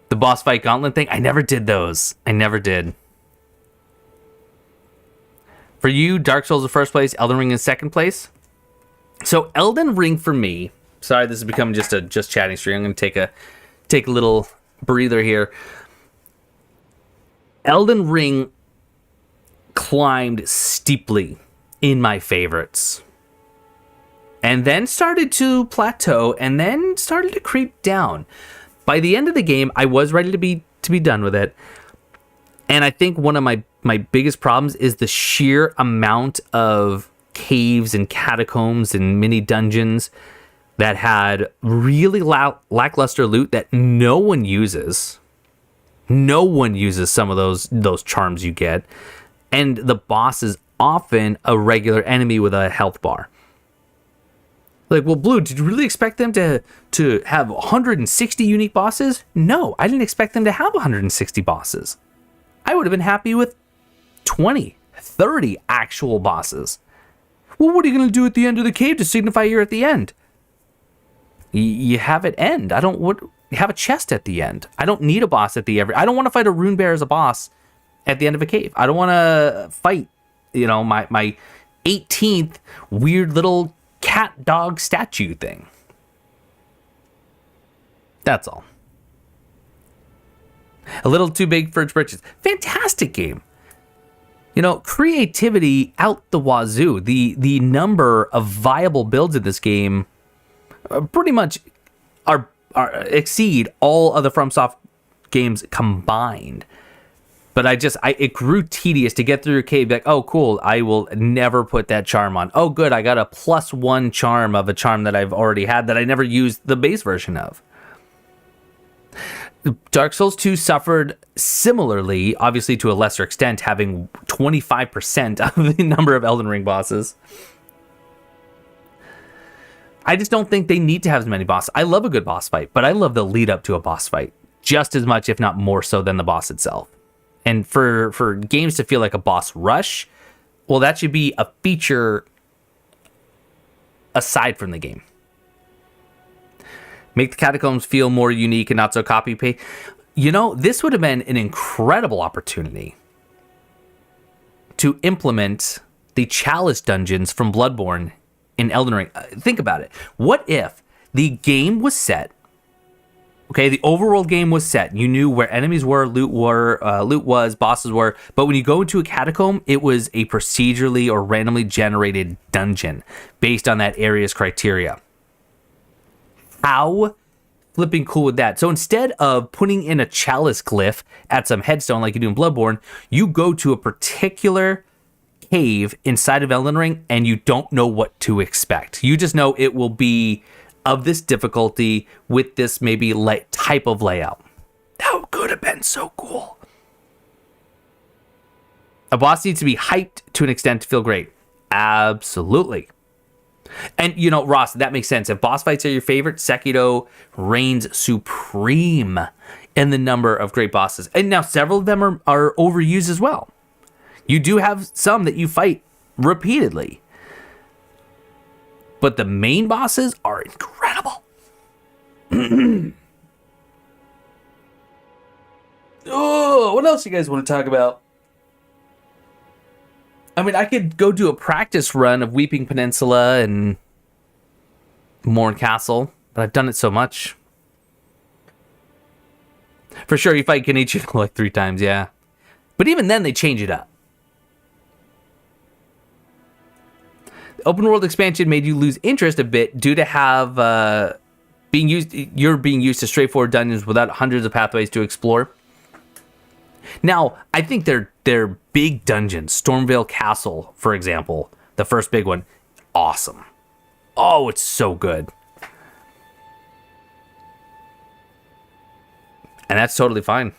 The boss fight gauntlet thing, I never did those. I never did. For you, Dark Souls in first place, Elden Ring in second place. So Elden Ring for me, sorry, this is becoming just chatting stream. I'm going to take a little breather here. Elden Ring climbed steeply in my favorites, and then started to plateau, and then started to creep down. By the end of the game, I was ready to be done with it, and I think one of my biggest problems is the sheer amount of caves and catacombs and mini dungeons that had really lackluster loot that no one uses. No one uses some of those charms you get. And the boss is often a regular enemy with a health bar. Like, well, Blue, did you really expect them to have 160 unique bosses? No, I didn't expect them to have 160 bosses. I would have been happy with 20, 30 actual bosses. Well, what are you going to do at the end of the cave to signify you're at the end? You have it end. You have a chest at the end. I don't need a boss at the end. I don't want to fight a rune bear as a boss at the end of a cave. I don't want to fight, my 18th weird little cat dog statue thing. That's all. A little too big for its britches. Fantastic game. Creativity out the wazoo. The number of viable builds in this game pretty much are exceed all other FromSoft games combined. But it grew tedious to get through a cave. Like, oh, cool, I will never put that charm on. Oh, good, I got a +1 charm of a charm that I've already had that I never used the base version of. Dark Souls 2 suffered similarly, obviously to a lesser extent, having 25% of the number of Elden Ring bosses. I just don't think they need to have as many bosses. I love a good boss fight, but I love the lead up to a boss fight just as much, if not more so, than the boss itself. And for games to feel like a boss rush, well, that should be a feature aside from the game. Make the catacombs feel more unique and not so copy-paste. This would have been an incredible opportunity to implement the chalice dungeons from Bloodborne in Elden Ring. Think about it. What if the game was set? Okay, the overworld game was set. You knew where enemies were, loot was, bosses were. But when you go into a catacomb, it was a procedurally or randomly generated dungeon based on that area's criteria. How flipping cool with that. So instead of putting in a chalice glyph at some headstone like you do in Bloodborne, you go to a particular cave inside of Elden Ring and you don't know what to expect. You just know it will be of this difficulty with this maybe type of layout. That could have been so cool. A boss needs to be hyped to an extent to feel great. Absolutely. And, you know, Ross, that makes sense. If boss fights are your favorite, Sekiro reigns supreme in the number of great bosses. And now several of them are overused as well. You do have some that you fight repeatedly. But the main bosses are incredible. Oh, what else you guys want to talk about? I mean, I could go do a practice run of Weeping Peninsula and Morn Castle, but I've done it so much. For sure, you fight Kenichi like 3 times, yeah. But even then, they change it up. The open world expansion made you lose interest a bit due to you're being used to straightforward dungeons without hundreds of pathways to explore. Now, I think they're big dungeons. Stormvale Castle, for example, the first big one, awesome. Oh, it's so good. And that's totally fine.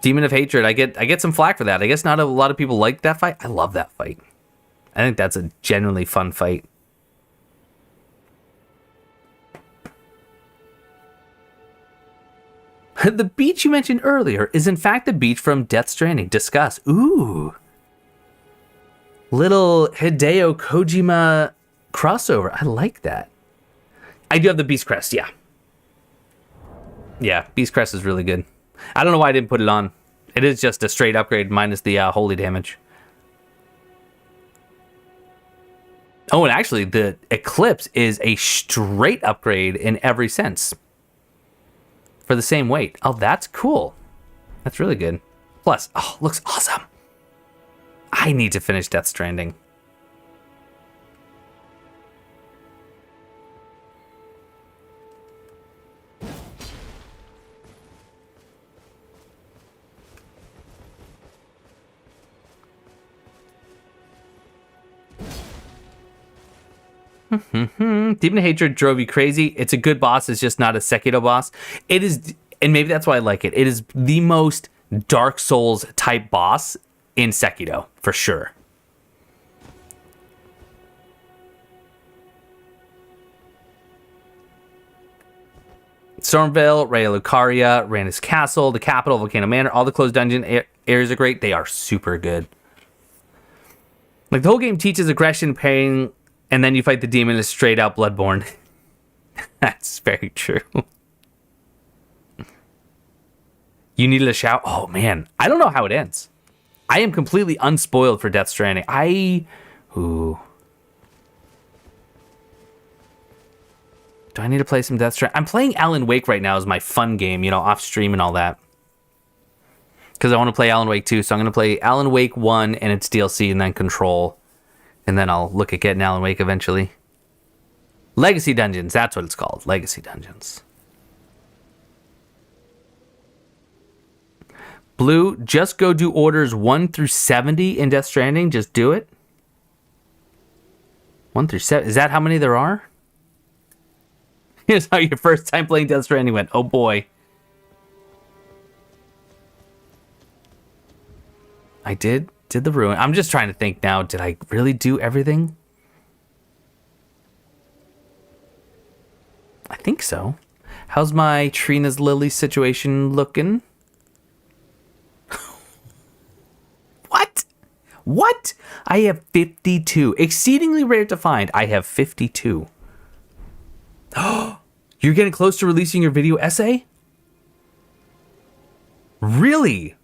Demon of Hatred, I get some flack for that. I guess not a lot of people like that fight. I love that fight. I think that's a genuinely fun fight. The beach you mentioned earlier is in fact the beach from Death Stranding. Discuss. Ooh. Little Hideo Kojima crossover. I like that. I do have the Beast Crest, yeah. Yeah, Beast Crest is really good. I don't know why I didn't put it on. It is just a straight upgrade minus the holy damage. Oh, and actually, the Eclipse is a straight upgrade in every sense. For the same weight. Oh, that's cool. That's really good. Plus, oh, looks awesome. I need to finish Death Stranding. Demon of Hatred drove you crazy. It's a good boss. It's just not a Sekiro boss. It is, and maybe that's why I like it. It is the most Dark Souls type boss in Sekiro, for sure. Stormvale, Raya Lucaria, Randus Castle, the capital, Volcano Manor, all the closed dungeon areas are great. They are super good. Like, the whole game teaches aggression, pain, and then you fight the demon as straight out Bloodborne. That's very true. You need a shout. Oh, man. I don't know how it ends. I am completely unspoiled for Death Stranding. Ooh. Do I need to play some Death Stranding? I'm playing Alan Wake right now as my fun game, you know, off stream and all that. Because I want to play Alan Wake 2. So I'm going to play Alan Wake 1 and its DLC and then Control. And then I'll look at getting Alan Wake eventually. Legacy Dungeons. That's what it's called. Legacy Dungeons. Blue, just go do orders 1 through 70 in Death Stranding. Just do it. 1 through 7. Is that how many there are? Here's how your first time playing Death Stranding went. Oh boy. I did the ruin. I'm just trying to think now. Did I really do everything? I think so. How's my Trina's Lily situation looking? What? I have 52. Exceedingly rare to find. I have 52. Oh, you're getting close to releasing your video essay? Really?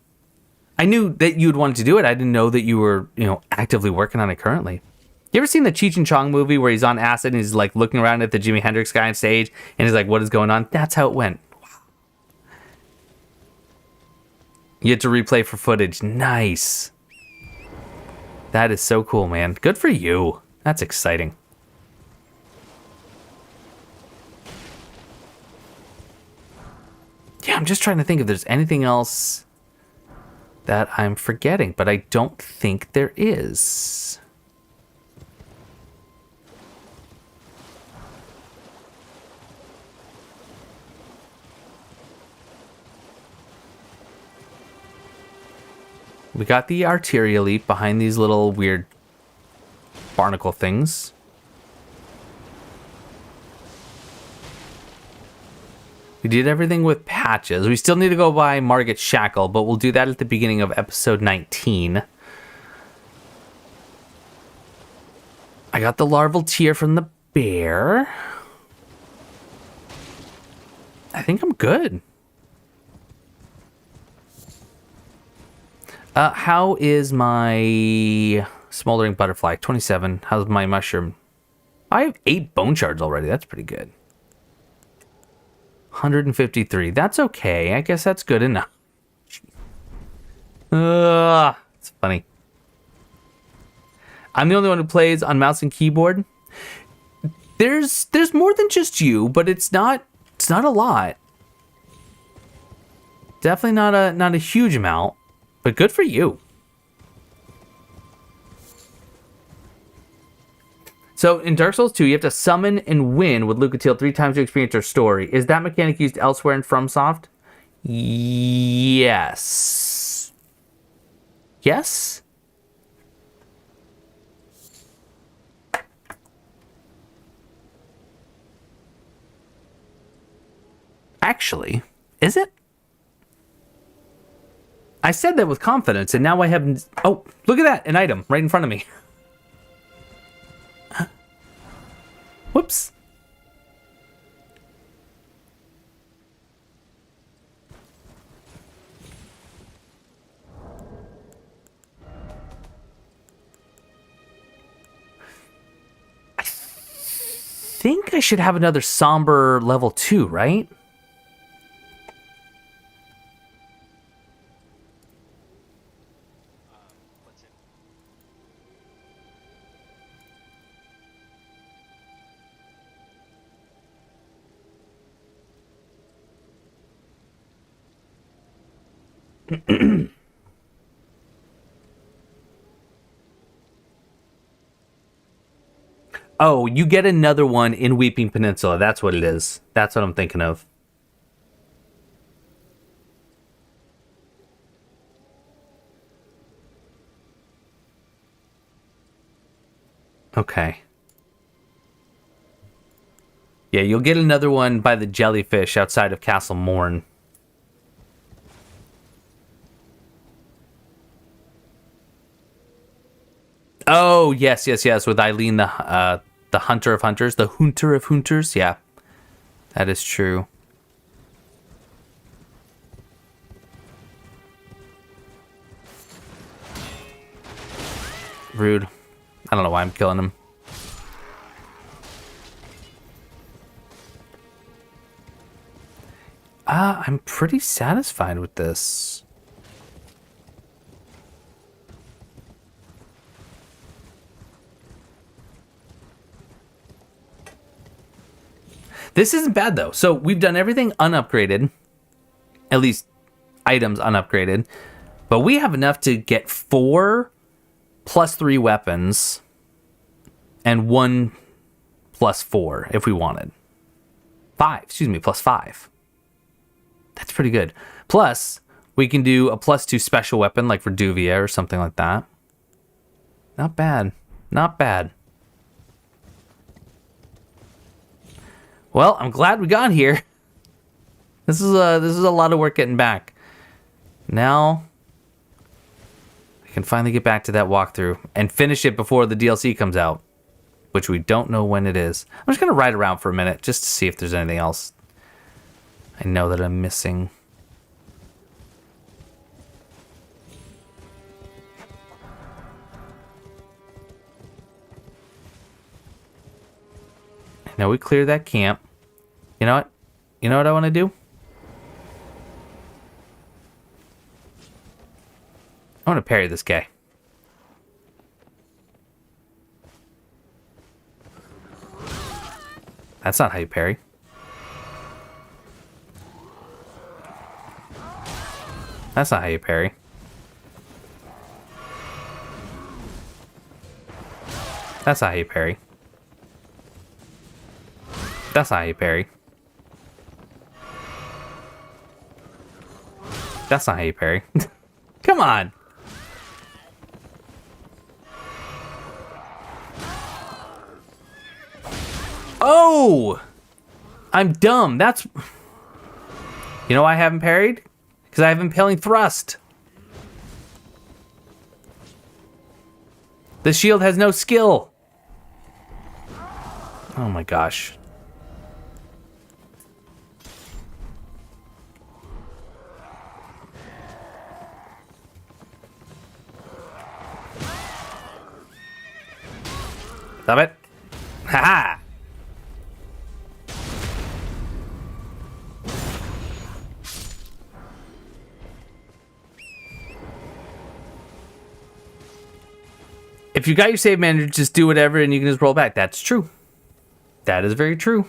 I knew that you'd wanted to do it. I didn't know that you were, actively working on it currently. You ever seen the Cheech and Chong movie where he's on acid and he's like looking around at the Jimi Hendrix guy on stage and he's like, what is going on? That's how it went. Wow. You had to replay for footage. Nice. That is so cool, man. Good for you. That's exciting. Yeah, I'm just trying to think if there's anything else that I'm forgetting, but I don't think there is. We got the arterial leap behind these little weird barnacle things. We did everything with patches. We still need to go by Margit Shackle, but we'll do that at the beginning of episode 19. I got the larval tear from the bear. I think I'm good. How is my smoldering butterfly? 27. How's my mushroom? I have 8 bone shards already. That's pretty good. 153. That's okay. I guess that's good enough. It's funny. I'm the only one who plays on mouse and keyboard. There's more than just you, but it's not a lot. Definitely not a huge amount, but good for you. So in Dark Souls 2, you have to summon and win with Lucatiel 3 times to experience your story. Is that mechanic used elsewhere in FromSoft? Yes. Yes? Actually, is it? I said that with confidence, and now I have... Oh, look at that! An item right in front of me. Whoops. I think I should have another somber level 2, right? What's it? Oh, you get another one in Weeping Peninsula. That's what it is. That's what I'm thinking of. Okay. Yeah, you'll get another one by the jellyfish outside of Castle Morn. Oh, yes, with Eileen, the Hunter of Hunters, the Hunter of Hunters. Yeah, that is true. Rude. I don't know why I'm killing him. I'm pretty satisfied with this. This isn't bad, though. So we've done everything unupgraded. At least items unupgraded. But we have enough to get 4 plus 3 weapons. And 1 plus 4 if we wanted. 5, plus 5. That's pretty good. Plus, we can do a plus 2 special weapon like for Duvia or something like that. Not bad. Not bad. Well, I'm glad we got here. This is a lot of work getting back. Now, I can finally get back to that walkthrough and finish it before the DLC comes out, which we don't know when it is. I'm just going to ride around for a minute just to see if there's anything else I know that I'm missing. Now we cleared that camp. You know what? You know what I want to do? I want to parry this guy. That's not how you parry. That's not how you parry. That's not how you parry. That's not how you parry. That's not how you parry. Come on. Oh! I'm dumb. That's... You know why I haven't parried? Because I have impaling thrust. The shield has no skill. Oh my gosh. Stop it. Haha. If you got your save manager, just do whatever and you can just roll back. That's true. That is very true.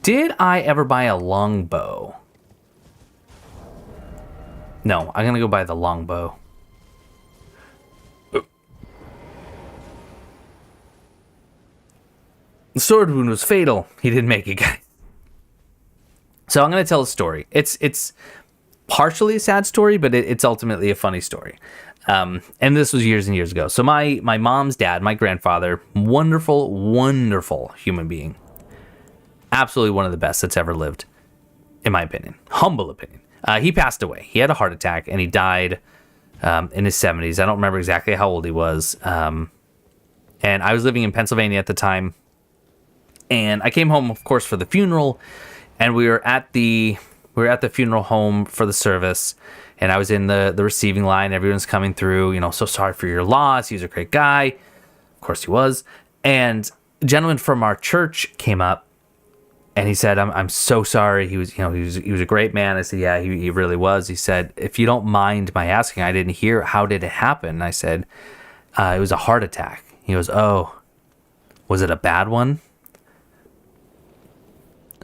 Did I ever buy a longbow? No, I'm gonna go buy the longbow. The sword wound was fatal. He didn't make it, guys. So I'm gonna tell a story. It's partially a sad story, but it's ultimately a funny story. And this was years and years ago. So my mom's dad, my grandfather, wonderful, wonderful human being. Absolutely one of the best that's ever lived, in my opinion. Humble opinion. He passed away. He had a heart attack, and he died in his 70s. I don't remember exactly how old he was. And I was living in Pennsylvania at the time. And I came home, of course, for the funeral. And we were at the funeral home for the service. And I was in the receiving line. Everyone's coming through. You know, so sorry for your loss. He was a great guy. Of course he was. And a gentleman from our church came up. And he said, I'm so sorry. He was a great man. I said, yeah, he really was. He said, if you don't mind my asking, I didn't hear, how did it happen? And I said, it was a heart attack. He goes, oh, was it a bad one?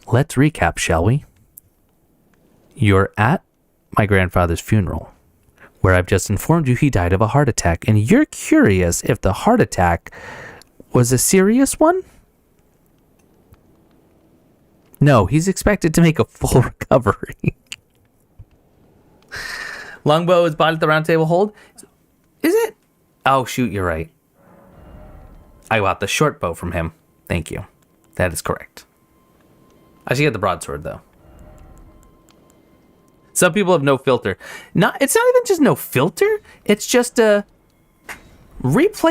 Let's recap, shall we? You're at my grandfather's funeral, where I've just informed you he died of a heart attack. And you're curious if the heart attack was a serious one? No, he's expected to make a full recovery. Longbow is bought at the round table hold. Is it? Oh, shoot, you're right. I bought the short bow from him. Thank you. That is correct. I should get the broadsword, though. Some people have no filter. It's not even just no filter. It's just replay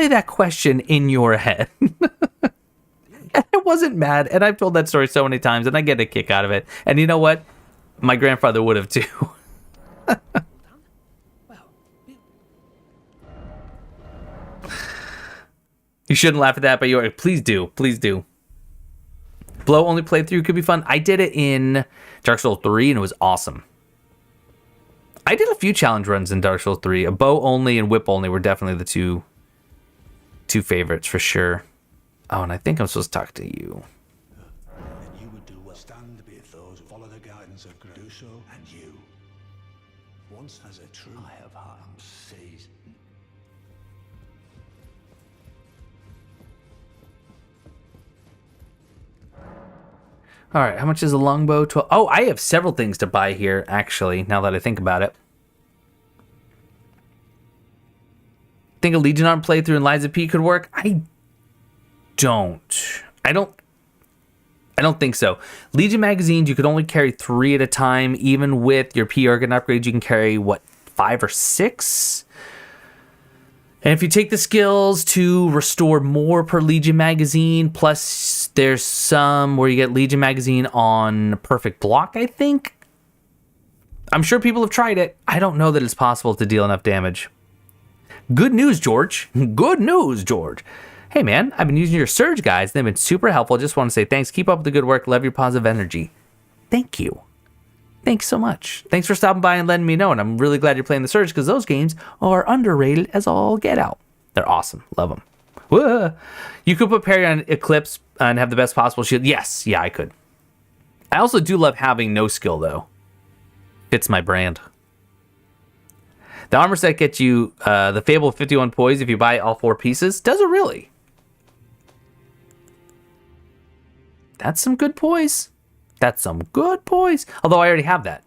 that question in your head. And I wasn't mad, and I've told that story so many times, and I get a kick out of it. And you know what? My grandfather would have too. You shouldn't laugh at that, but you please do. Please do. Blow only playthrough could be fun. I did it in Dark Souls 3, and it was awesome. I did a few challenge runs in Dark Souls 3. A bow only and whip only were definitely the two favorites for sure. Oh, and I think I'm supposed to talk to you. And you would do what stand with those who follow the guidance of Graduso and you. Once as a true I have heart seized. All right, how much is a longbow? 12. Oh, I have several things to buy here, actually, now that I think about it. Think a Legion Arm playthrough in Liza P could work? I don't think so. Legion magazines, you could only carry 3 at a time. Even with your P organ upgrade, you can carry, 5 or 6? And if you take the skills to restore more per Legion magazine, plus there's some where you get Legion magazine on perfect block, I think. I'm sure people have tried it. I don't know that it's possible to deal enough damage. Good news, George. Good news, George. Hey, man, I've been using your Surge guides. They've been super helpful. Just want to say thanks. Keep up with the good work. Love your positive energy. Thank you. Thanks so much. Thanks for stopping by and letting me know. And I'm really glad you're playing the Surge because those games are underrated as all get out. They're awesome. Love them. Whoa. You could put parry on Eclipse and have the best possible shield. Yes, yeah, I could. I also do love having no skill, though. Fits my brand. The armor set gets you the Fable 51 poise if you buy all 4 pieces. Does it really? That's some good poise. That's some good poise. Although I already have that.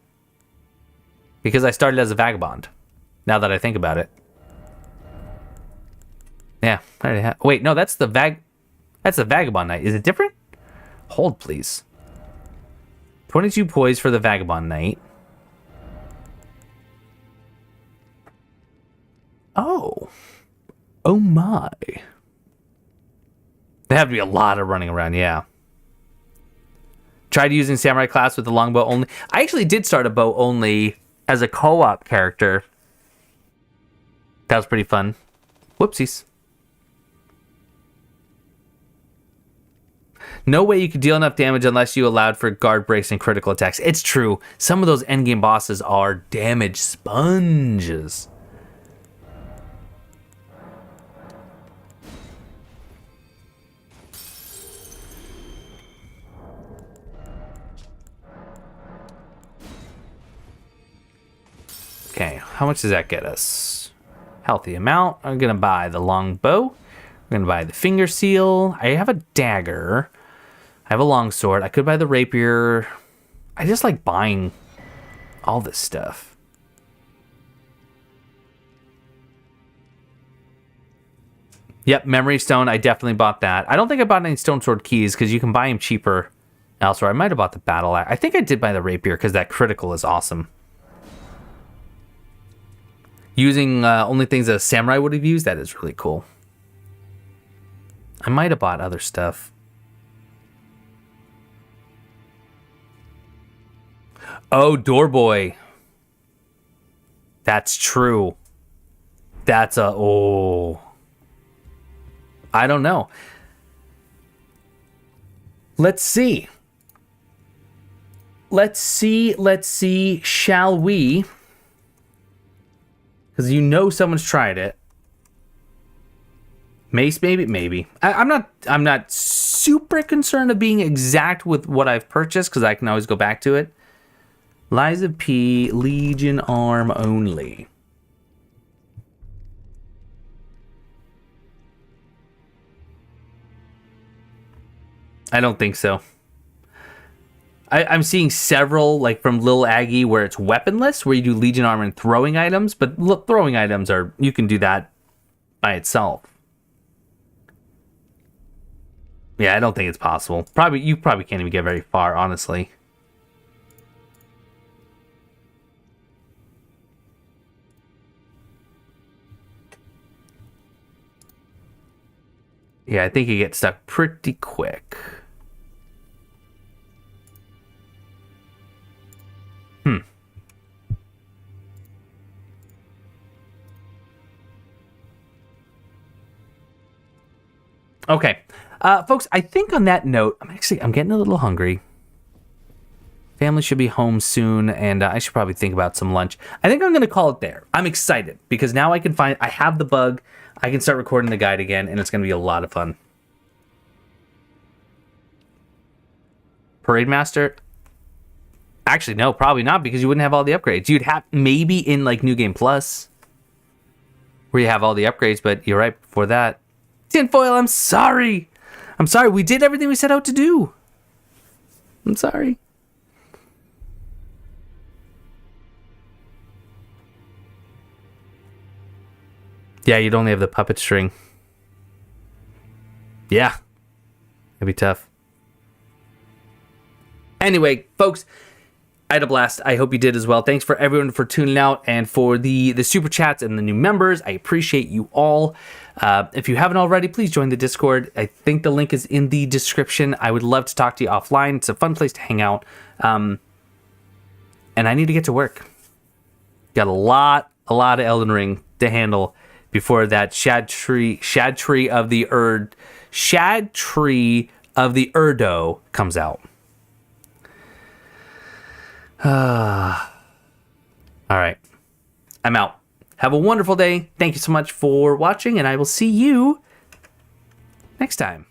Because I started as a vagabond. Now that I think about it. Yeah, I already have. Wait, no, that's the Vagabond Knight. Is it different? Hold, please. 22 poise for the Vagabond Knight. Oh. Oh my. There have to be a lot of running around, yeah. Tried using Samurai class with the longbow only. I actually did start a bow only as a co-op character. That was pretty fun. Whoopsies. No way you could deal enough damage unless you allowed for guard breaks and critical attacks. It's true. Some of those endgame bosses are damage sponges. Okay, how much does that get us? Healthy amount. I'm going to buy the longbow. I'm going to buy the finger seal. I have a dagger. I have a longsword. I could buy the rapier. I just like buying all this stuff. Yep, memory stone. I definitely bought that. I don't think I bought any stone sword keys because you can buy them cheaper elsewhere. I might have bought the battle axe. I think I did buy the rapier because that critical is awesome. Using only things that a samurai would have used, that is really cool. I might have bought other stuff. Oh, Doorboy. That's true. That's a... Oh. I don't know. Let's see. Let's see. Shall we? Because you know someone's tried it. Mace, maybe. I'm not super concerned of being exact with what I've purchased because I can always go back to it. Liza P. Legion arm only. I don't think so. I'm seeing several, like from Lil Aggie, where it's weaponless, where you do Legion armor and throwing items, but throwing items are, you can do that by itself. Yeah, I don't think it's possible. You probably can't even get very far, honestly. Yeah, I think you get stuck pretty quick. Okay, folks, I think on that note, I'm getting a little hungry. Family should be home soon, and I should probably think about some lunch. I think I'm going to call it there. I'm excited, because now I have the bug, I can start recording the guide again, and it's going to be a lot of fun. Parade Master? Actually, no, probably not, because you wouldn't have all the upgrades. You'd have, maybe in, like, New Game Plus, where you have all the upgrades, but you're right, before that. Tinfoil, I'm sorry. We did everything we set out to do. I'm sorry. Yeah, you'd only have the puppet string. Yeah. It'd be tough. Anyway, folks, I had a blast. I hope you did as well. Thanks for everyone for tuning out and for the super chats and the new members. I appreciate you all. If you haven't already, please join the Discord. I think the link is in the description. I would love to talk to you offline. It's a fun place to hang out. And I need to get to work. Got a lot of Elden Ring to handle before that shad tree of the Urdo comes out. All right. I'm out. Have a wonderful day. Thank you so much for watching, and I will see you next time.